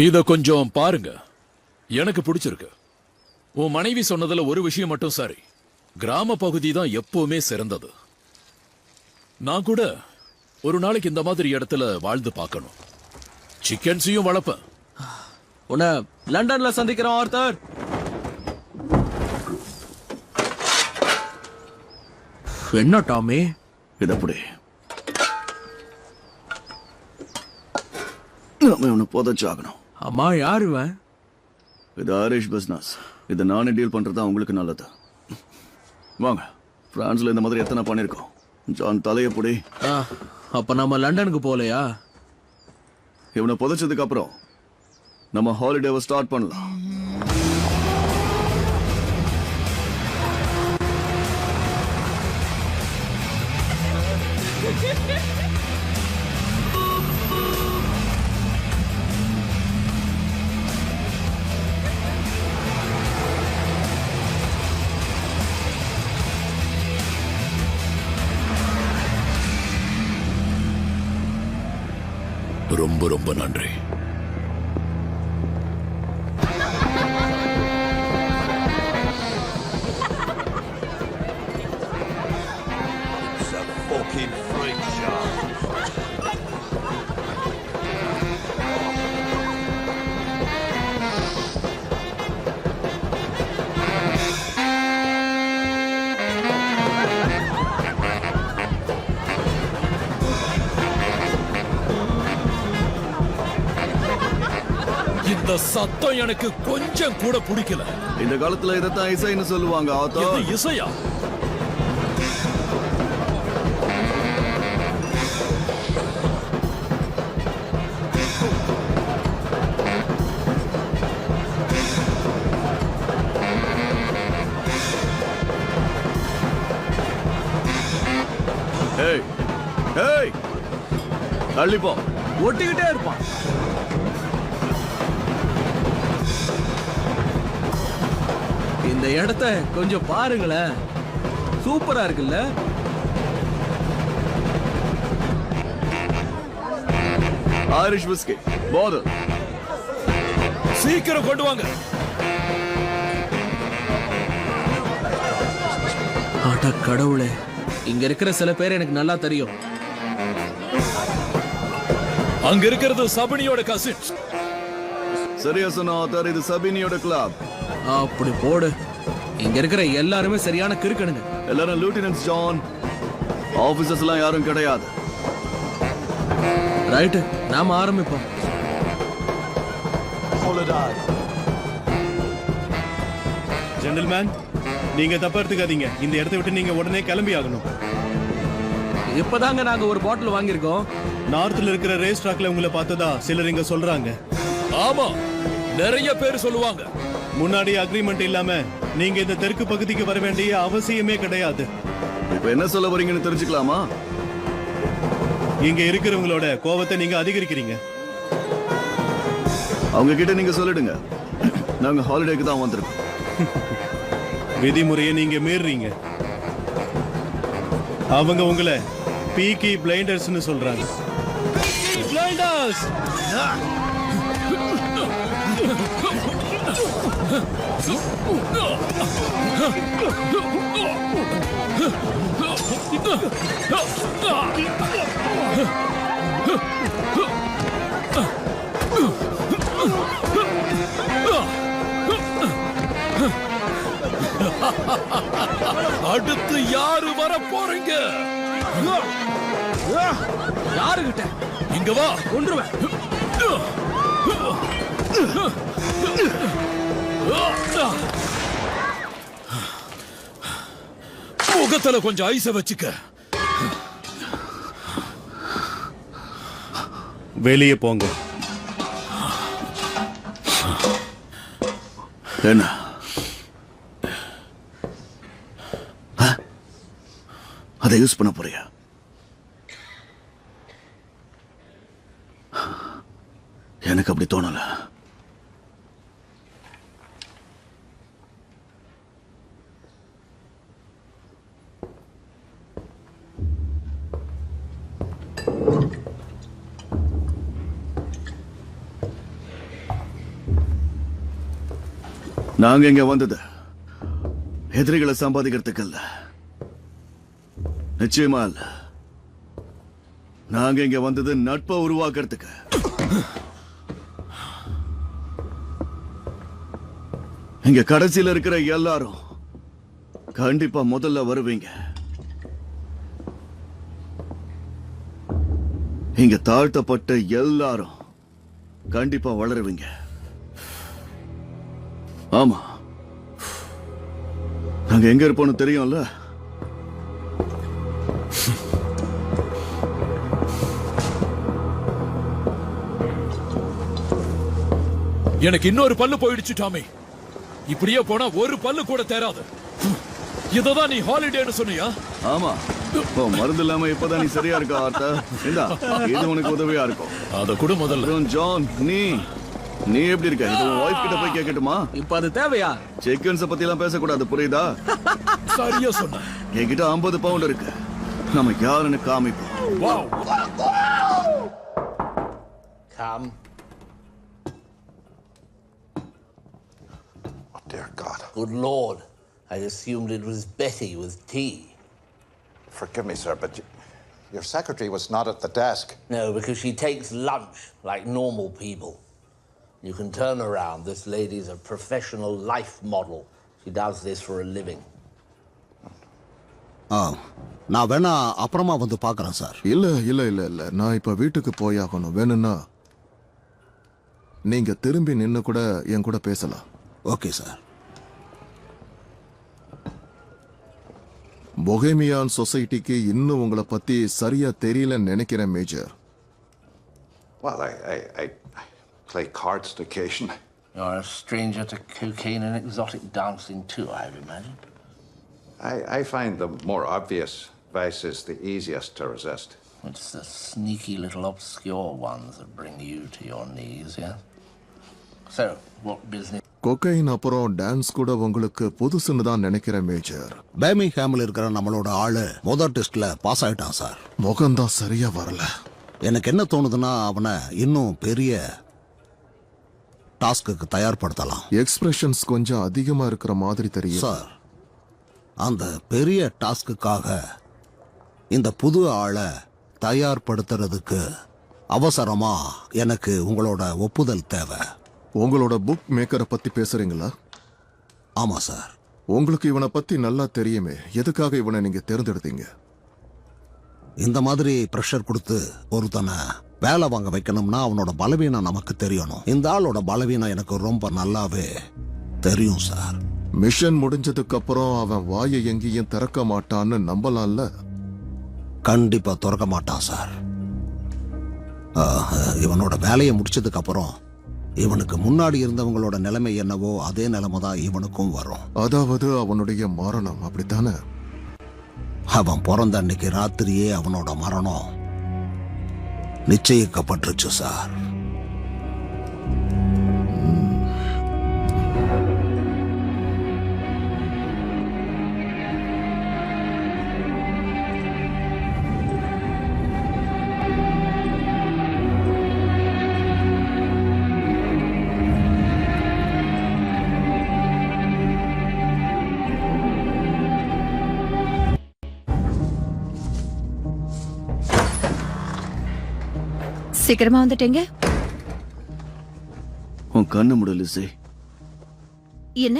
M: இத கொஞ்சம் பாருங்க, எனக்கு பிடிச்சிருக்கு. உன் மனைவி சொன்னதுல ஒரு விஷயம் மட்டும் சரி, கிராம பகுதி தான் எப்பவுமே சிறந்தது. நான் கூட ஒரு நாளைக்கு இந்த மாதிரி இடத்துல வாழ்ந்து பார்க்கணும். சிக்கன்ஸையும் வளர்ப்பேன்.
J: உன்னை லண்டன்ல சந்திக்கிறோம் ஆர்த்தர். என்ன டாமி
B: இது அப்படி நாம புதைச்சாகணும்.
J: அம்மா யாரு இவன்?
B: இது ஆரிஷ் பிசினஸ். இதை நானே டீல் பண்றது உங்களுக்கு நல்லது. வாங்க, பிரான்ஸ்ல இந்த மாதிரி எத்தனை பண்ணிருக்கோம். ஜான் தலையை புடி.
J: அப்ப நம்ம லண்டனுக்கு போலையா?
B: இவனை புதைச்சதுக்கு அப்புறம் நம்ம ஹாலிடேவை ஸ்டார்ட் பண்ணலாம்.
M: ரொம்ப ரொம்ப நன்றி. இந்த சத்தம் எனக்கு கொஞ்சம் கூட பிடிக்கல.
B: இந்த காலத்துல இதைத்தான் இசைன்னு சொல்லுவாங்க.
M: இது இசையா?
B: ஏய் ஏய், தள்ளிப்போ.
J: ஒட்டிக்கிட்டே இருப்பான். இந்த இடத்த கொஞ்சம் பாருங்களேன், சூப்பரா இருக்குல்ல?
B: ஐரிஷ் விஸ்கி பாட்டில்
M: சீக்கிரம் கொண்டு வாங்க.
J: ஆட்டா கடவுளே, இங்க இருக்கிற சில பேர் எனக்கு நல்லா தெரியும்.
M: அங்க இருக்கிறது சபினியோட கசின்ஸ்.
B: சரியா சொன்ன ஆத்தர், இது சபினியோட கிளப்.
J: அப்படி போடு. இங்க இருக்கிற எல்லாருமே சரியான கிறுக்கணுங்க.
B: எல்லாரும் லூட்டினன்ஸ் ஜான். ஆபீசர்ஸ் எல்லாம் யாரும் கிடையாது.
J: ரைட், நாம ஆரம்பிப்போம்.
H: ஜென்டில்மேன், நீங்க தப்பா எடுத்துக்காதீங்க. இந்த இடத்தை விட்டு நீங்க உடனே கிளம்பி ஆகணும்.
J: இப்பதாங்க நாங்க ஒரு பாட்டில் வாங்கியிருக்கோம்.
H: நார்த்ல இருக்கிற ரேஸ் ட்ராக்ல உங்களை பார்த்ததா சிலர் இங்க சொல்றாங்க.
M: ஆமா, நிறைய பேர் சொல்லுவாங்க.
H: முன்னாடி அக்ரிமெண்ட் இல்லாம நீங்க இந்த தெற்கு பகுதிக்கு வர வேண்டிய அவசியமே கிடையாது.
B: இப்ப என்ன சொல்ல வரீங்கன்னு தெரிஞ்சுக்கலாமா?
H: இங்க இருக்கிறவங்களோட கோபத்தை நீங்க அதிகரிக்கிறீங்க.
B: அவங்க கிட்ட நீங்க சொல்லிடுங்க, நாங்க ஹாலிடேக்கு தான் வந்திருக்கோம்.
H: விதிமுறையை நீங்க மீறீங்க. அவங்க உங்களை பீக்கி பிளைண்டர்ஸ்னு சொல்றாங்க.
J: பிளைண்டர்ஸ்!
M: அடுத்து யாரு வர போறீங்க?
J: யாருகிட்ட?
M: இங்க வா,
J: கொன்றுவேன்.
M: முகத்துல கொஞ்சம் ஐஸ வச்சுக்க.
H: வெளியே போங்க.
B: என்ன அதை யூஸ் பண்ண போறியா? எனக்கு அப்படி தோணல. நாங்க இங்க வந்தது எதிரிகளை சம்பாதிக்கிறதுக்கு இல்ல, நிச்சயமா இல்ல. நாங்க இங்க வந்தது நட்பை உருவாக்குறதுக்கு. இங்க கடைசியில இருக்கிற எல்லாரும் கண்டிப்பா முதல்ல வருவீங்க. இங்க தாழ்த்தப்பட்ட எல்லாரும் கண்டிப்பா வளருவீங்க. ஆமா, நாங்க எங்க இருப்போம்னு தெரியும்ல.
M: எனக்கு இன்னொரு பல்லு போயிடுச்சு டாமி. இப்படியே போனா ஒரு பல்லு கூட தேராது. இததான் நீ ஹாலிடேன்னு சொன்னியா?
B: ஆமா, மருந்து இல்லாம இப்பதான் நீ சரியா இருக்க ஆர்த்தர். இந்தா, இது உனக்கு உதவியா இருக்கும்.
M: அத கூட முதல்ல.
B: ஜான், நீ எப்படி இருக்க? இது உன் வைஃப் கிட்ட போய் கேட்கட்டுமா?
J: இப்ப அது தேவையா?
B: செக்கன்ஸ் பத்தி எல்லாம் பேசக்கூடாது, புரியுதா?
M: சரியா சொன்ன.
B: என்கிட்ட 50 பவுண்ட் இருக்கு. நம்ம யாருன்னு காமிப்போம்.
P: Come.
N: Oh, dear God.
P: Good Lord. I assumed it was Betty with tea.
N: Forgive me, sir, but your secretary was not at the desk.
P: No, because she takes lunch like normal people. You can turn around. This lady's a professional life model. She does this for a living.
K: நான் வேணா அப்புறமா வந்து பார்க்கறேன் sir.
D: இல்ல நான் இப்ப வீட்டுக்கு போயாகணும். வேணும்னா நீங்க திரும்பி நின்னு கூட என் கூட பேசலாம்.
K: Okay sir.
D: பொஹேமியான் சொசைட்டிக்கு இன்னும் உங்களை பத்தி சரியா தெரியலன்னு நினைக்கிறேன் major.
N: Well, I play cards on occasion.
P: You're a stranger to cocaine and exotic dancing too, I imagine.
N: I find the more obvious vices the easiest to resist.
P: It's the sneaky little obscure ones that bring you to your knees, yeah? So, what business?
D: Cocaine அப்புறம் dance கூட உங்களுக்கு புதுசுன்னு தான் நினைக்கிறேன் major.
K: பேர்மிங்ஹாமில் இருக்கிற நம்மளோட ஆளு முதல் டெஸ்ட்ல பாஸ் ஆயிட்டான் சார்.
D: முகம்தான் சரியா வரல.
K: எனக்கு என்ன தோணுதுன்னா அவனை இன்னும் பெரிய டாஸ்க்கு தயார்படுத்தலாம்.
D: எக்ஸ்பிரஷன்ஸ் கொஞ்சம் அதிகமா இருக்கிற மாதிரி தெரியும்
K: சார். அந்த பெரிய டாஸ்க்குக்காக இந்த புது ஆளை தயார்படுத்துறதுக்கு அவசரமா எனக்கு உங்களோட ஒப்புதல் தேவை.
D: உங்களோட புக் மேக்கரை பத்தி பேசுறீங்களா?
K: ஆமா சார்.
D: உங்களுக்கு இவனை பத்தி நல்லா தெரியுமே, எதுக்காக இவனை நீங்க தேர்ந்தெடுத்தீங்க?
K: இந்த மாதிரி பிரஷர் கொடுத்து ஒருத்தனை வேலை வாங்க வைக்கணும்னா அவனோட பலவீனம் நமக்கு தெரியணும். இந்த ஆளோட பலவீனம் எனக்கு ரொம்ப நல்லாவே தெரியும் சார்.
D: மிஷன் முடிஞ்சதுக்கு அப்புறம் அவன் வாயை எங்கேயும் திறக்க மாட்டான்னு நம்பலாம்ல?
K: கண்டிப்பா திறக்க மாட்டான் சார். இவனோட வேலையை முடிச்சதுக்கு அப்புறம் இவனுக்கு முன்னாடி இருந்தவங்களோட நிலைமை என்னவோ அதே நிலைமை தான் இவனுக்கும் வரும்.
D: அதாவது அவனுடைய மரணம், அப்படித்தானே?
K: அவன் பிறந்த அன்னைக்கு ராத்திரியே அவனோட மரணம் நிச்சயிக்கப்பட்டுருச்சு சார்.
A: சீக்கிரமா வந்துட்டீங்க.
B: உன் கண்ணை மூடு லிசி.
A: என்ன?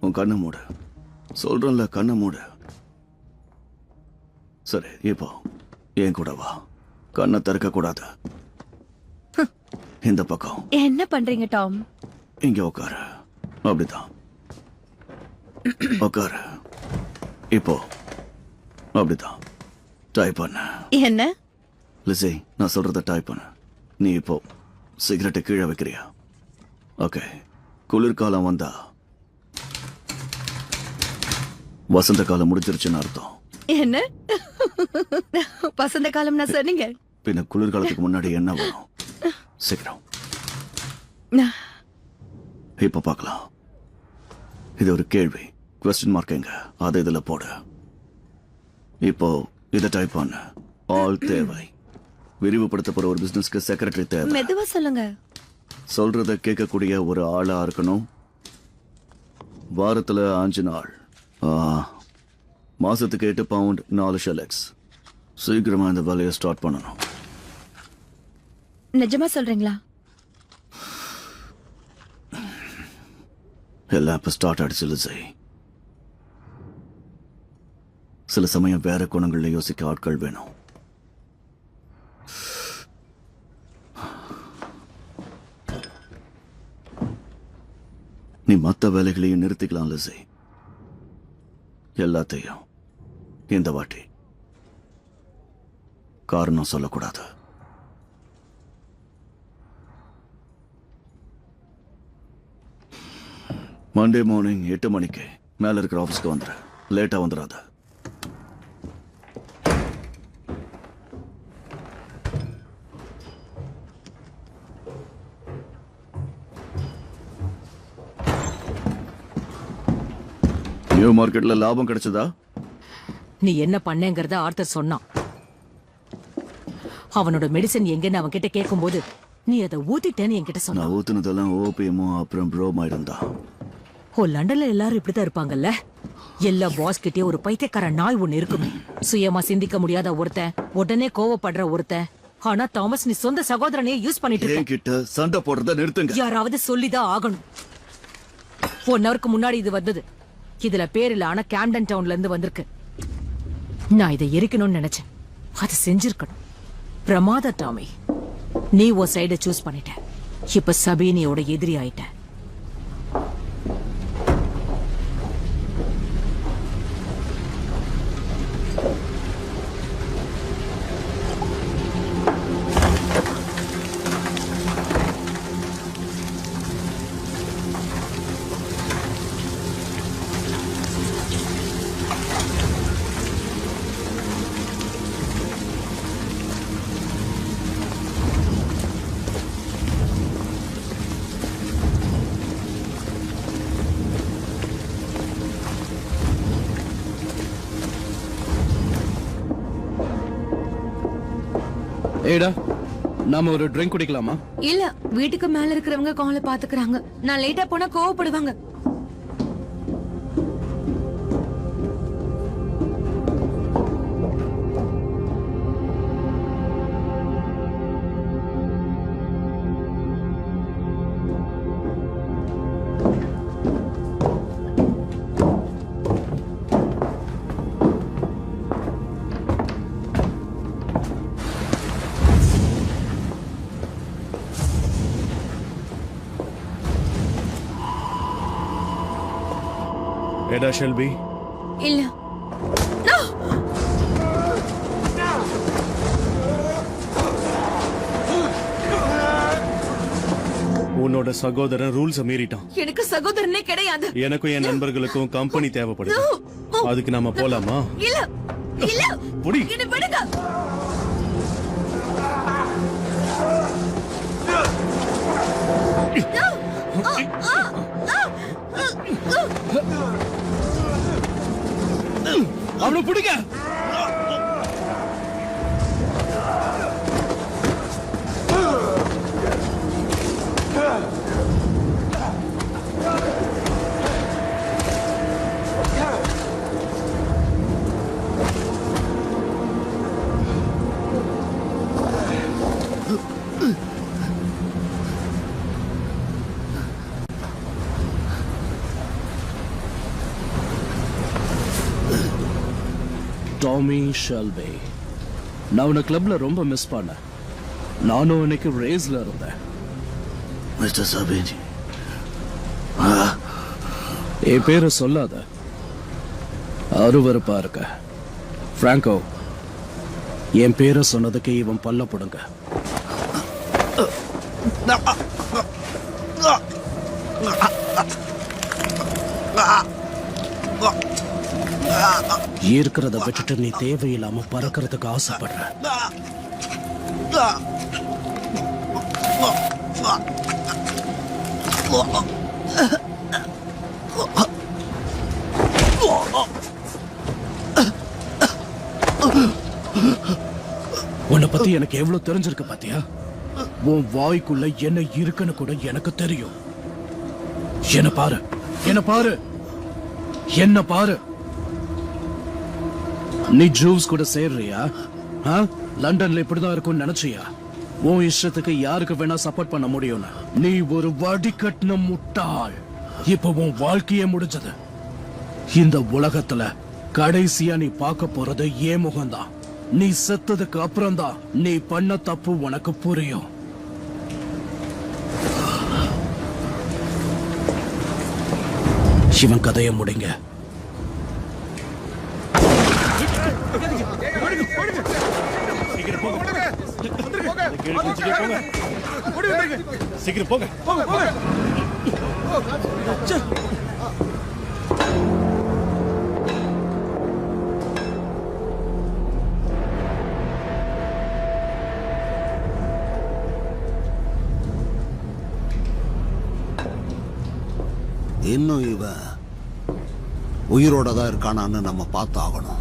B: உன் கண்ணை மூடு சொல்றேன்ல, கண்ணை மூடு. சரி, இப்போ என் கூட வா. கண்ணை திறக்க கூடாது. இந்த பக்கம்.
A: என்ன பண்றீங்க டாம்?
B: இங்க உட்காரு. அப்படிதான் உட்காரு. இப்போ அப்படிதான் டைப் பண்ண.
A: என்ன?
B: லிசி, நான் சொல்றத டைப் பண்ண. நீ இப்போ சிகரெட்டை கீழே வைக்கிறியா? ஓகே. குளிர்காலம் வந்தா வசந்த காலம் முடிஞ்சிருச்சுன்னு அர்த்தம்.
A: என்ன வசந்த காலம் நான் சொன்னீங்க?
B: பின்ன குளிர்காலத்துக்கு முன்னாடி என்ன வரும்? சீக்கிரம். இப்ப பார்க்கலாம். இது ஒரு கேள்வி. கொஸ்டின் மார்க் எங்க? அதை இதுல போடு. இப்போ இதை டைப் பண்ண. ஆல் தேவை. விரிவுபடுத்த போற ஒரு பிசினஸ்க்கு செக்ரட்டரி தேவை.
A: மெதுவா சொல்லுங்க.
B: சொல்றத கேட்கக்கூடிய ஒரு ஆளா இருக்கணும். வாரத்துல 5 நாள். மாசத்துக்கு 8 பவுண்ட் 4 ஷெலக்ஸ். சீக்கிரமா இந்த வேலையை ஸ்டார்ட் பண்ணணும்.
A: நிஜமா சொல்றீங்களா?
B: எல்லாம் இப்ப ஸ்டார்ட் ஆயிடுச்சு லிஸி. சில சமயம் வேற குணங்கள்ல யோசிக்க ஆட்கள் வேணும். நீ மத்த வேலைகளையும் நிறுத்திக்கலாம் லிஸி. எல்லாத்தையும் இந்த வாட்டி காரணம் சொல்லக்கூடாது. மண்டே மார்னிங் 8 மணிக்கு மேல இருக்கிற ஆபீஸ்க்கு வந்துரு. லேட்டா வந்துடாத. நியூ மார்க்கெட்ல லாபம் கிடைச்சதா?
F: நீ என்ன பண்ணேங்கறத ஆர்த்தர் சொன்னான். அவனோட மெடிசன் எங்கன்னு அவன் கிட்ட கேட்கும்போது நீ அதை ஊத்திட்டேன்னு என்கிட்ட சொன்ன.
B: நான் ஊத்துனதெல்லாம் ஓபியமும் அப்புறம் ப்ரோமைடும் தான்.
F: ஓ, லண்டன்ல எல்லாரும் இப்படித்தான் இருப்பாங்கல்ல. எல்லா பாஸ் கிட்டே ஒரு பைத்தியக்கார நாய் ஒண்ணு இருக்குமே. சுயமா சிந்திக்க முடியாத ஒருத்தன், உடனே கோவப்படுற ஒருத்தன். ஆனா தாமஸ், நீ சொந்த சகோதரனையே யூஸ் பண்ணிட்டு இருக்க.
B: என்கிட்ட சண்டை போடுறத நிறுத்துங்க.
F: யாராவது சொல்லிதான் ஆகணும். 1 ஹவருக்கு முன்னாடி இது வந்தது. இதுல பேர் இல்ல, ஆனா கேம்டன் டவுன்ல இருந்து வந்திருக்கு. நான் இதை எரிக்கணும்னு நினைச்சேன். அது செஞ்சிருக்கணும். பிரமாத டாமி, நீ ஒரு சைட சூஸ் பண்ணிட்ட. இப்ப சபீனியோட எதிரி ஆயிட்ட.
G: ஏடா, நாம ஒரு ட்ரிங்க் குடிக்கலாமா?
E: இல்ல, வீட்டுக்கு மேல இருக்கிறவங்க காலை பாத்துக்கிறாங்க. நான் லேட்டா போனா கோவப்படுவாங்க.
H: ஏடா ஷெல்பி?
E: இல்ல.
H: உன்னோட சகோதரன் ரூல்ஸ் மீறிட்டான்.
E: எனக்கு சகோதரனே கிடையாது.
H: எனக்கும் என் நண்பர்களுக்கும் கம்பெனி தேவைப்படுது. அதுக்கு நாம போலாமா?
E: இல்ல இல்ல,
H: புடி.
E: என்ன விடுங்க.
J: அவனை பிடிங்க.
G: டாமி ஷெல்பி, நான் உன்னை கிளப்ல ரொம்ப மிஸ் பண்ணேன். நானும் இன்னைக்கு ரேஸ்ல இருந்தேன்.
B: மிஸ்டர் சபீனி,
G: என் பேரை சொல்லாத, அருவருப்பா இருக்க. பிராங்கோ, என் பேரை சொன்னதுக்கு இவன் பல்ல போடுங்க. இருக்கிறத விட்டுட்டு நீ தேவையில்லாம பறக்கிறதுக்கு ஆசைப்படுற. உன்னை பத்தி எனக்கு எவ்வளவு தெரிஞ்சிருக்கு பாத்தியா? உன் வாய்க்குள்ள என்ன இருக்குன்னு கூட எனக்கு தெரியும். என்ன பாரு, என்ன பாரு. என்ன பாரு, நீ ஜூஸ் கூட சேர்றியா? லண்டன்ல இப்படிதான் இருக்கும்னு நினைச்சியா? உன் இஷ்டத்துக்கு யாருக்கு வேணா சப்போர்ட் பண்ண முடியும். நீ ஒரு வடிகட்டின முட்டாள். இப்ப உன் வாழ்க்கையே முடிஞ்சது. இந்த உலகத்துல கடைசியா நீ பார்க்க போறது ஏன் முகம்தான். நீ செத்ததுக்கு அப்புறம் தான் நீ பண்ண தப்பு உனக்கு புரியும். இவன் கதையை முடிங்க.
H: சீக்கிரம் போங்க.
K: இன்னும் இவன் உயிரோட தான் இருக்கானான்னு நம்ம பார்த்து ஆகணும்.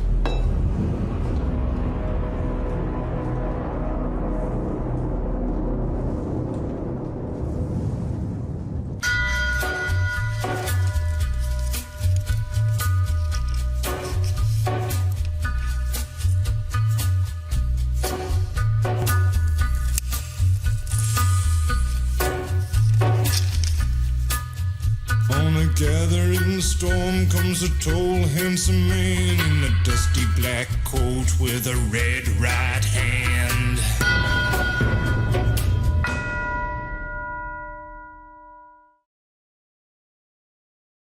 C: On a gathering storm comes a tall, handsome man in a dusty black coat with a red right hand.